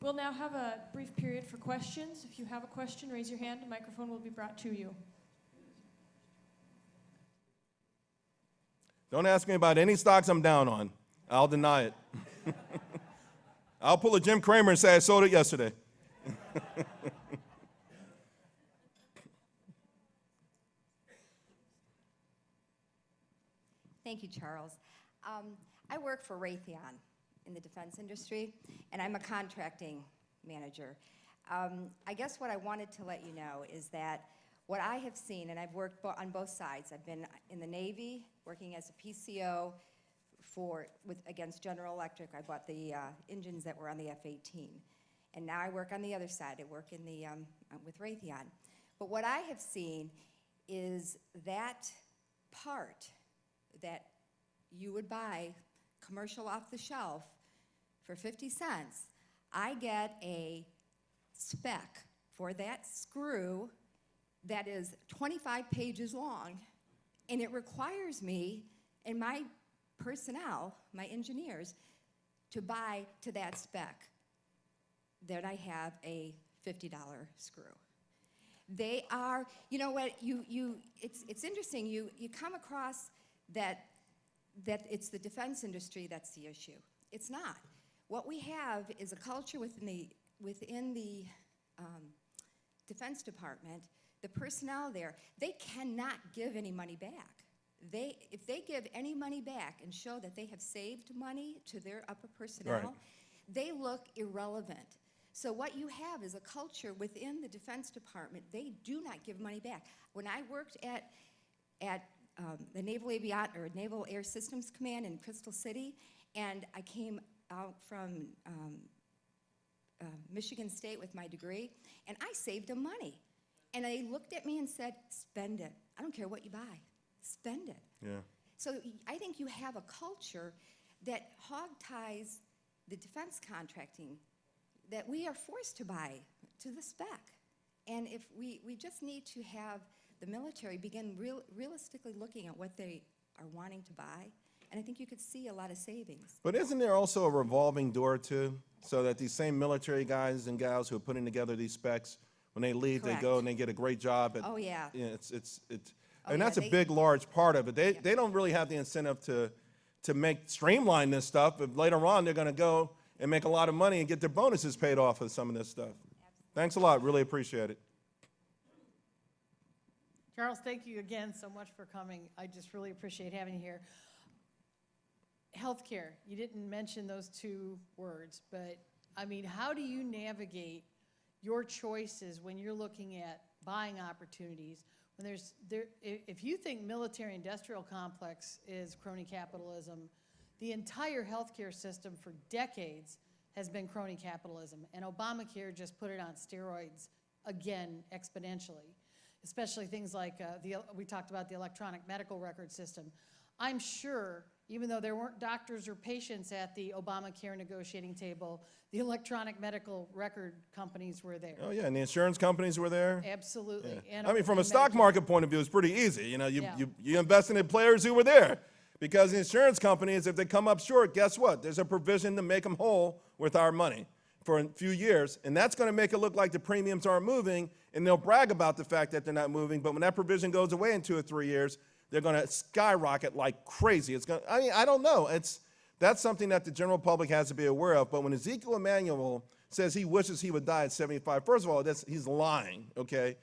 S3: We'll now have a brief period for questions. If you have a question, raise your hand. A microphone will be brought to you.
S2: Don't ask me about any stocks I'm down on. I'll deny it. I'll pull a Jim Cramer and say I sold it yesterday.
S4: Thank you, Charles. I work for Raytheon in the defense industry, and I'm a contracting manager. I guess what I wanted to let you know is that what I have seen, and I've worked on both sides. I've been in the Navy, working as a PCO against General Electric. I bought the engines that were on the F-18. And now I work on the other side. I work in with Raytheon. But what I have seen is that part that you would buy commercial off the shelf for 50 cents, I get a spec for that screw that is 25 pages long, and it requires me and my personnel, my engineers, to buy to that spec that I have a $50 screw. They are, you know what, it's interesting, you come across that it's the defense industry that's the issue. It's not. What we have is a culture within the Defense Department. The personnel there, they cannot give any money back. If they give any money back and show that they have saved money to their upper personnel,
S2: Right.
S4: They look irrelevant. So what you have is a culture within the Defense Department. They do not give money back. When I worked at the Naval Air Systems Command in Crystal City, and I came out from Michigan State with my degree, and I saved them money. And they looked at me and said, spend it. I don't care what you buy. Spend it.
S2: Yeah.
S4: So I think you have a culture that hog ties the defense contracting, that we are forced to buy to the spec. And if we just need to have the military begin realistically looking at what they are wanting to buy, and I think you could see a lot of savings.
S2: But isn't there also a revolving door, too, so that these same military guys and gals who are putting together these specs, when they leave,
S4: Correct.
S2: they go and they get a great job.
S4: Oh, yeah.
S2: It's
S4: Oh,
S2: and
S4: yeah,
S2: that's a big, large part of it. They don't really have the incentive to streamline this stuff, but later on they're going to go and make a lot of money and get their bonuses paid off of some of this stuff. Absolutely. Thanks a lot. Really appreciate it.
S3: Charles, thank you again so much for coming. I just really appreciate having you here. Healthcare, you didn't mention those two words, but I mean, how do you navigate your choices when you're looking at buying opportunities? When if you think military-industrial complex is crony capitalism, the entire healthcare system for decades has been crony capitalism, and Obamacare just put it on steroids again exponentially, especially things like we talked about the electronic medical record system. I'm sure, even though there weren't doctors or patients at the Obamacare negotiating table, the electronic medical record companies were there.
S2: Oh, yeah, and the insurance companies were there.
S3: Absolutely.
S2: Yeah.
S3: And
S2: I mean, from a
S3: and
S2: stock
S3: Medicare.
S2: market point of view, it's pretty easy. You know,
S3: Yeah.
S2: you invest in players who were there. Because the insurance companies, if they come up short, guess what? There's a provision to make them whole with our money for a few years, and that's going to make it look like the premiums aren't moving, and they'll brag about the fact that they're not moving, but when that provision goes away in 2 or 3 years, they're going to skyrocket like crazy. I don't know. That's something that the general public has to be aware of. But when Ezekiel Emanuel says he wishes he would die at 75, first of all, he's lying, okay?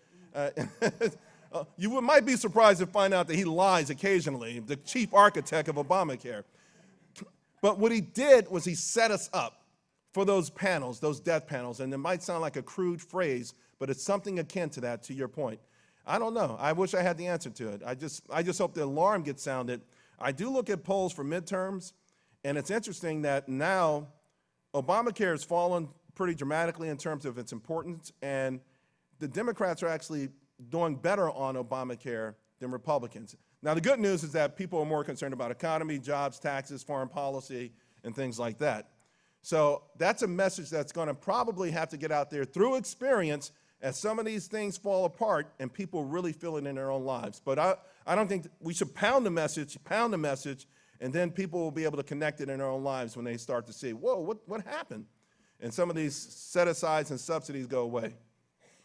S2: You might be surprised to find out that he lies occasionally, the chief architect of Obamacare. But what he did was he set us up for those panels, those death panels, and it might sound like a crude phrase, but it's something akin to that, to your point. I don't know. I wish I had the answer to it. I just hope the alarm gets sounded. I do look at polls for midterms, and it's interesting that now Obamacare has fallen pretty dramatically in terms of its importance, and the Democrats are actually doing better on Obamacare than Republicans. Now, the good news is that people are more concerned about economy, jobs, taxes, foreign policy, and things like that. So that's a message that's going to probably have to get out there through experience as some of these things fall apart and people really feel it in their own lives. But I don't think we should pound the message, and then people will be able to connect it in their own lives when they start to see, whoa, what happened? And some of these set-asides and subsidies go away.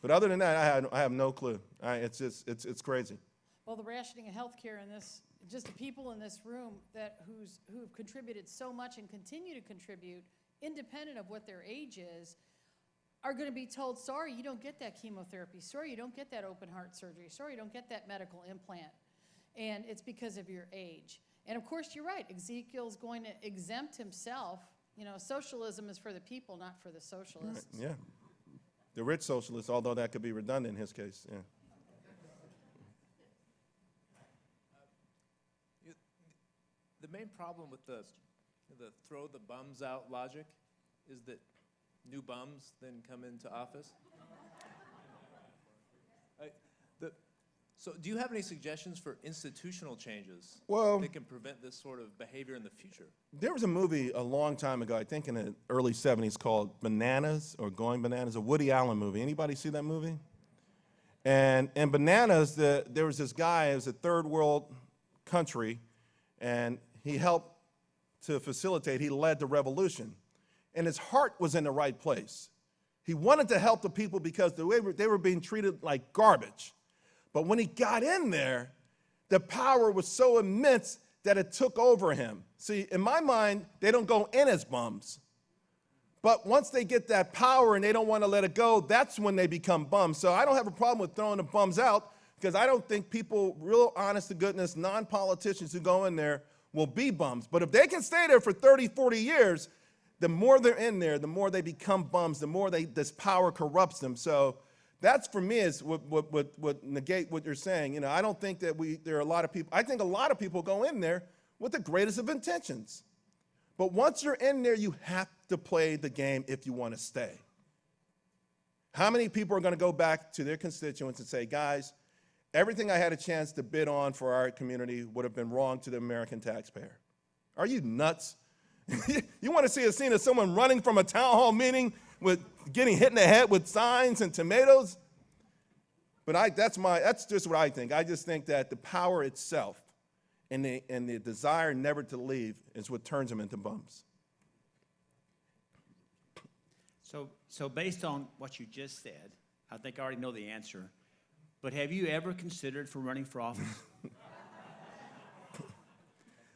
S2: But other than that, I have no clue. It's crazy.
S3: Well, the rationing of health care in this, just the people in this room who've contributed so much and continue to contribute, independent of what their age is, are going to be told, sorry, you don't get that chemotherapy. Sorry, you don't get that open heart surgery. Sorry, you don't get that medical implant. And it's because of your age. And of course, you're right. Ezekiel's going to exempt himself. You know, socialism is for the people, not for the socialists.
S2: Right. Yeah. The rich socialists, although that could be redundant in his case. Yeah.
S5: The main problem with the throw the bums out logic is that new bums then come into office. So do you have any suggestions for institutional changes that can prevent this sort of behavior in the future?
S2: There was a movie a long time ago, I think in the early 70s, called Bananas, or Going Bananas, a Woody Allen movie. Anybody see that movie? And in Bananas, there was this guy, it was a third world country, and he helped to facilitate, he led the revolution. And his heart was in the right place. He wanted to help the people because the way they were being treated like garbage. But when he got in there, the power was so immense that it took over him. See, in my mind, they don't go in as bums. But once they get that power and they don't want to let it go, that's when they become bums. So I don't have a problem with throwing the bums out, because I don't think people, real honest to goodness, non-politicians who go in there will be bums. But if they can stay there for 30, 40 years, the more they're in there, the more they become bums, the more this power corrupts them. So that's, for me, is what negate what you're saying. You know, I don't think that there are a lot of people. I think a lot of people go in there with the greatest of intentions. But once you're in there, you have to play the game if you want to stay. How many people are going to go back to their constituents and say, guys, everything I had a chance to bid on for our community would have been wrong to the American taxpayer? Are you nuts? You want to see a scene of someone running from a town hall meeting with getting hit in the head with signs and tomatoes? But that's just what I think. I just think that the power itself and the desire never to leave is what turns them into bums.
S6: So based on what you just said, I think I already know the answer, but have you ever considered for running for office?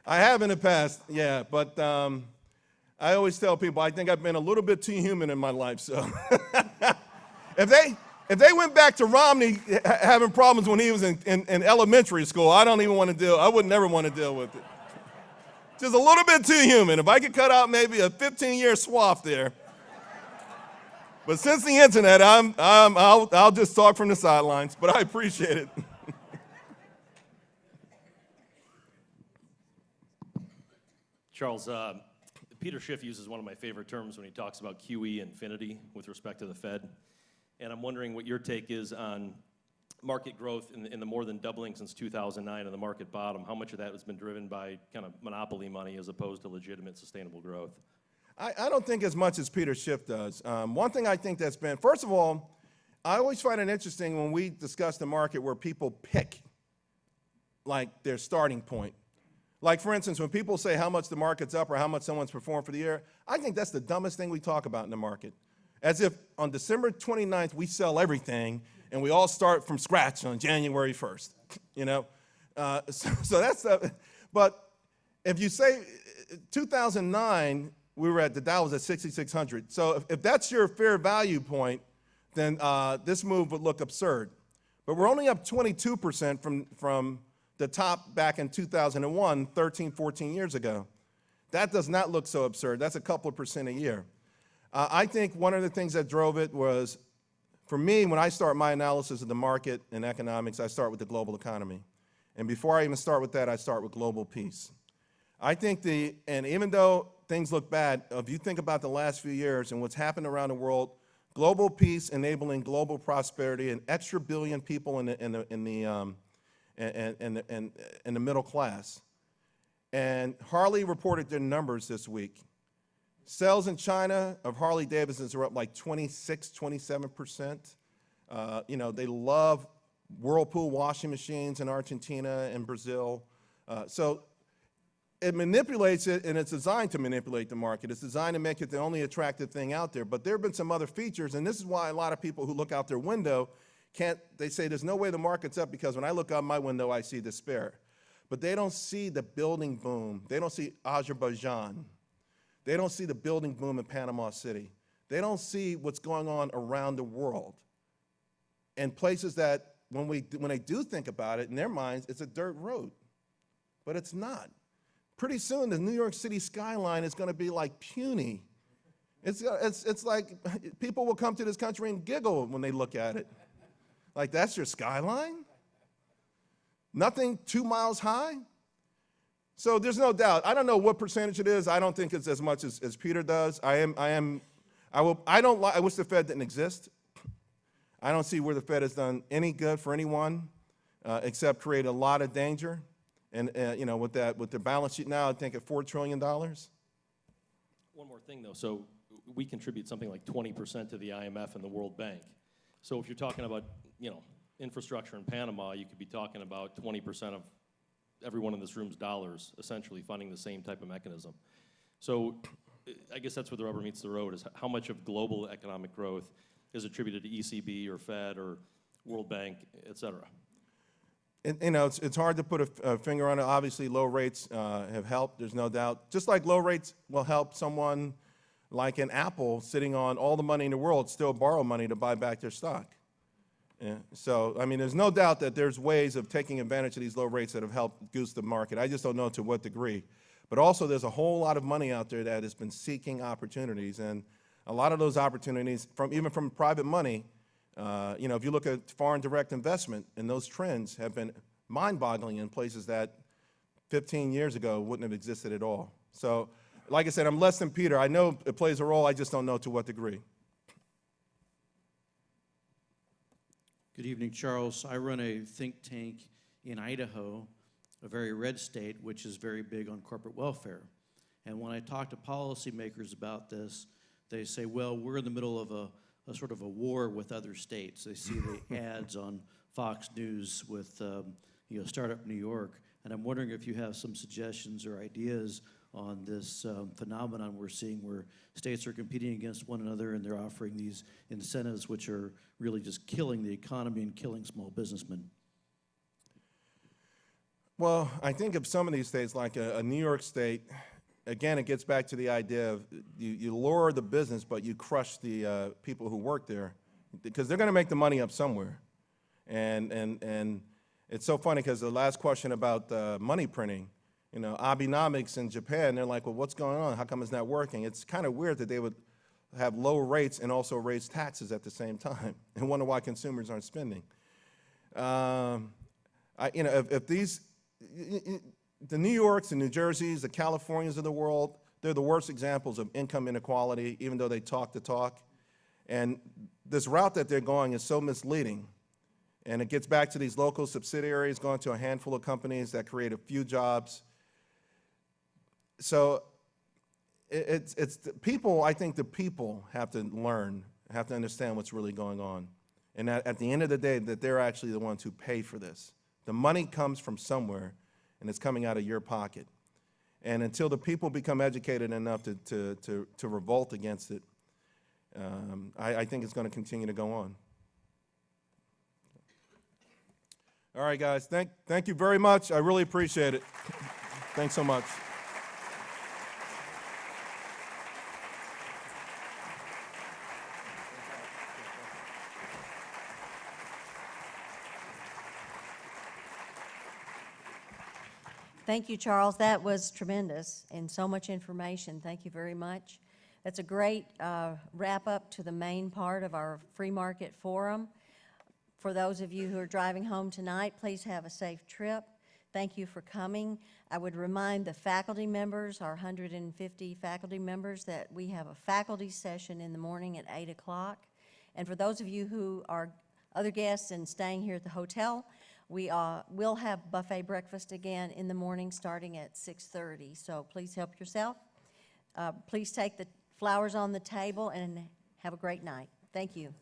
S2: I have in the past, yeah, but I always tell people I think I've been a little bit too human in my life. So if they went back to Romney having problems when he was in elementary school, I would never want to deal with it. Just a little bit too human. If I could cut out maybe a 15-year swath there. But since the internet, I'll just talk from the sidelines, but I appreciate it.
S7: Charles, Peter Schiff uses one of my favorite terms when he talks about QE infinity with respect to the Fed. And I'm wondering what your take is on market growth in the more than doubling since 2009 and the market bottom. How much of that has been driven by kind of monopoly money as opposed to legitimate sustainable growth?
S2: I don't think as much as Peter Schiff does. One thing I think that's been, first of all, I always find it interesting when we discuss the market where people pick like their starting point. Like, for instance, when people say how much the market's up or how much someone's performed for the year, I think that's the dumbest thing we talk about in the market. As if on December 29th, we sell everything and we all start from scratch on January 1st, you know? So that's, but if you say, 2009, we were the Dow was at 6,600. So if that's your fair value point, then this move would look absurd. But we're only up 22% from the top back in 2001, 13, 14 years ago. That does not look so absurd. That's a couple of percent a year. I think one of the things that drove it was, for me, when I start my analysis of the market and economics, I start with the global economy. And before I even start with that, I start with global peace. I think and even though things look bad, if you think about the last few years and what's happened around the world, global peace enabling global prosperity, an extra billion people in the middle class. And Harley reported their numbers this week. Sales in China of Harley Davidsons are up like 26, 27%. They love Whirlpool washing machines in Argentina and Brazil. So it manipulates it, and it's designed to manipulate the market. It's designed to make it the only attractive thing out there. But there have been some other features, and this is why a lot of people who look out their window they say there's no way the market's up, because when I look out my window, I see despair. But they don't see the building boom. They don't see Azerbaijan. They don't see the building boom in Panama City. They don't see what's going on around the world. And places that, when they do think about it, in their minds, it's a dirt road. But it's not. Pretty soon, the New York City skyline is going to be like puny. It's like people will come to this country and giggle when they look at it. Like, that's your skyline? Nothing 2 miles high? So there's no doubt. I don't know what percentage it is. I don't think it's as much as Peter does. I wish the Fed didn't exist. I don't see where the Fed has done any good for anyone except create a lot of danger. And with the balance sheet now, I think at $4 trillion.
S7: One more thing, though. So we contribute something like 20% to the IMF and the World Bank. So if you're talking about, infrastructure in Panama, you could be talking about 20% of everyone in this room's dollars essentially funding the same type of mechanism. So I guess that's where the rubber meets the road, is how much of global economic growth is attributed to ECB or Fed or World Bank, et cetera.
S2: It's hard to put a finger on it. Obviously, low rates have helped, there's no doubt. Just like low rates will help someone like an Apple sitting on all the money in the world still borrow money to buy back their stock. Yeah. So, there's no doubt that there's ways of taking advantage of these low rates that have helped goose the market. I just don't know to what degree. But also, there's a whole lot of money out there that has been seeking opportunities. And a lot of those opportunities, even from private money, if you look at foreign direct investment, and those trends have been mind-boggling in places that 15 years ago wouldn't have existed at all. So, like I said, I'm less than Peter. I know it plays a role. I just don't know to what degree.
S8: Good evening, Charles. I run a think tank in Idaho, a very red state, which is very big on corporate welfare. And when I talk to policymakers about this, they say, well, we're in the middle of a sort of a war with other states. They see the ads on Fox News with Startup New York. And I'm wondering if you have some suggestions or ideas on this phenomenon we're seeing where states are competing against one another and they're offering these incentives which are really just killing the economy and killing small businessmen.
S2: Well, I think of some of these states, like a New York State, again, it gets back to the idea of you lure the business, but you crush the people who work there, because they're going to make the money up somewhere. And it's so funny, because the last question about money printing, Abenomics in Japan, they're like, well, what's going on? How come it's not working? It's kind of weird that they would have low rates and also raise taxes at the same time and wonder why consumers aren't spending. If these, the New Yorks and New Jerseys, the Californias of the world, they're the worst examples of income inequality, even though they talk the talk. And this route that they're going is so misleading. And it gets back to these local subsidiaries going to a handful of companies that create a few jobs. So it's the people, I think the people have to learn, have to understand what's really going on. And at the end of the day, that they're actually the ones who pay for this. The money comes from somewhere, and it's coming out of your pocket. And until the people become educated enough to revolt against it, I think it's going to continue to go on. All right, guys, thank you very much. I really appreciate it. Thanks so much.
S1: Thank you, Charles. That was tremendous and so much information. Thank you very much. That's a great wrap-up to the main part of our free market forum. For those of you who are driving home tonight, please have a safe trip. Thank you for coming. I would remind the faculty members, our 150 faculty members, that we have a faculty session in the morning at 8 o'clock. And for those of you who are other guests and staying here at the hotel, we will have buffet breakfast again in the morning starting at 6:30. So please help yourself. Please take the flowers on the table and have a great night. Thank you.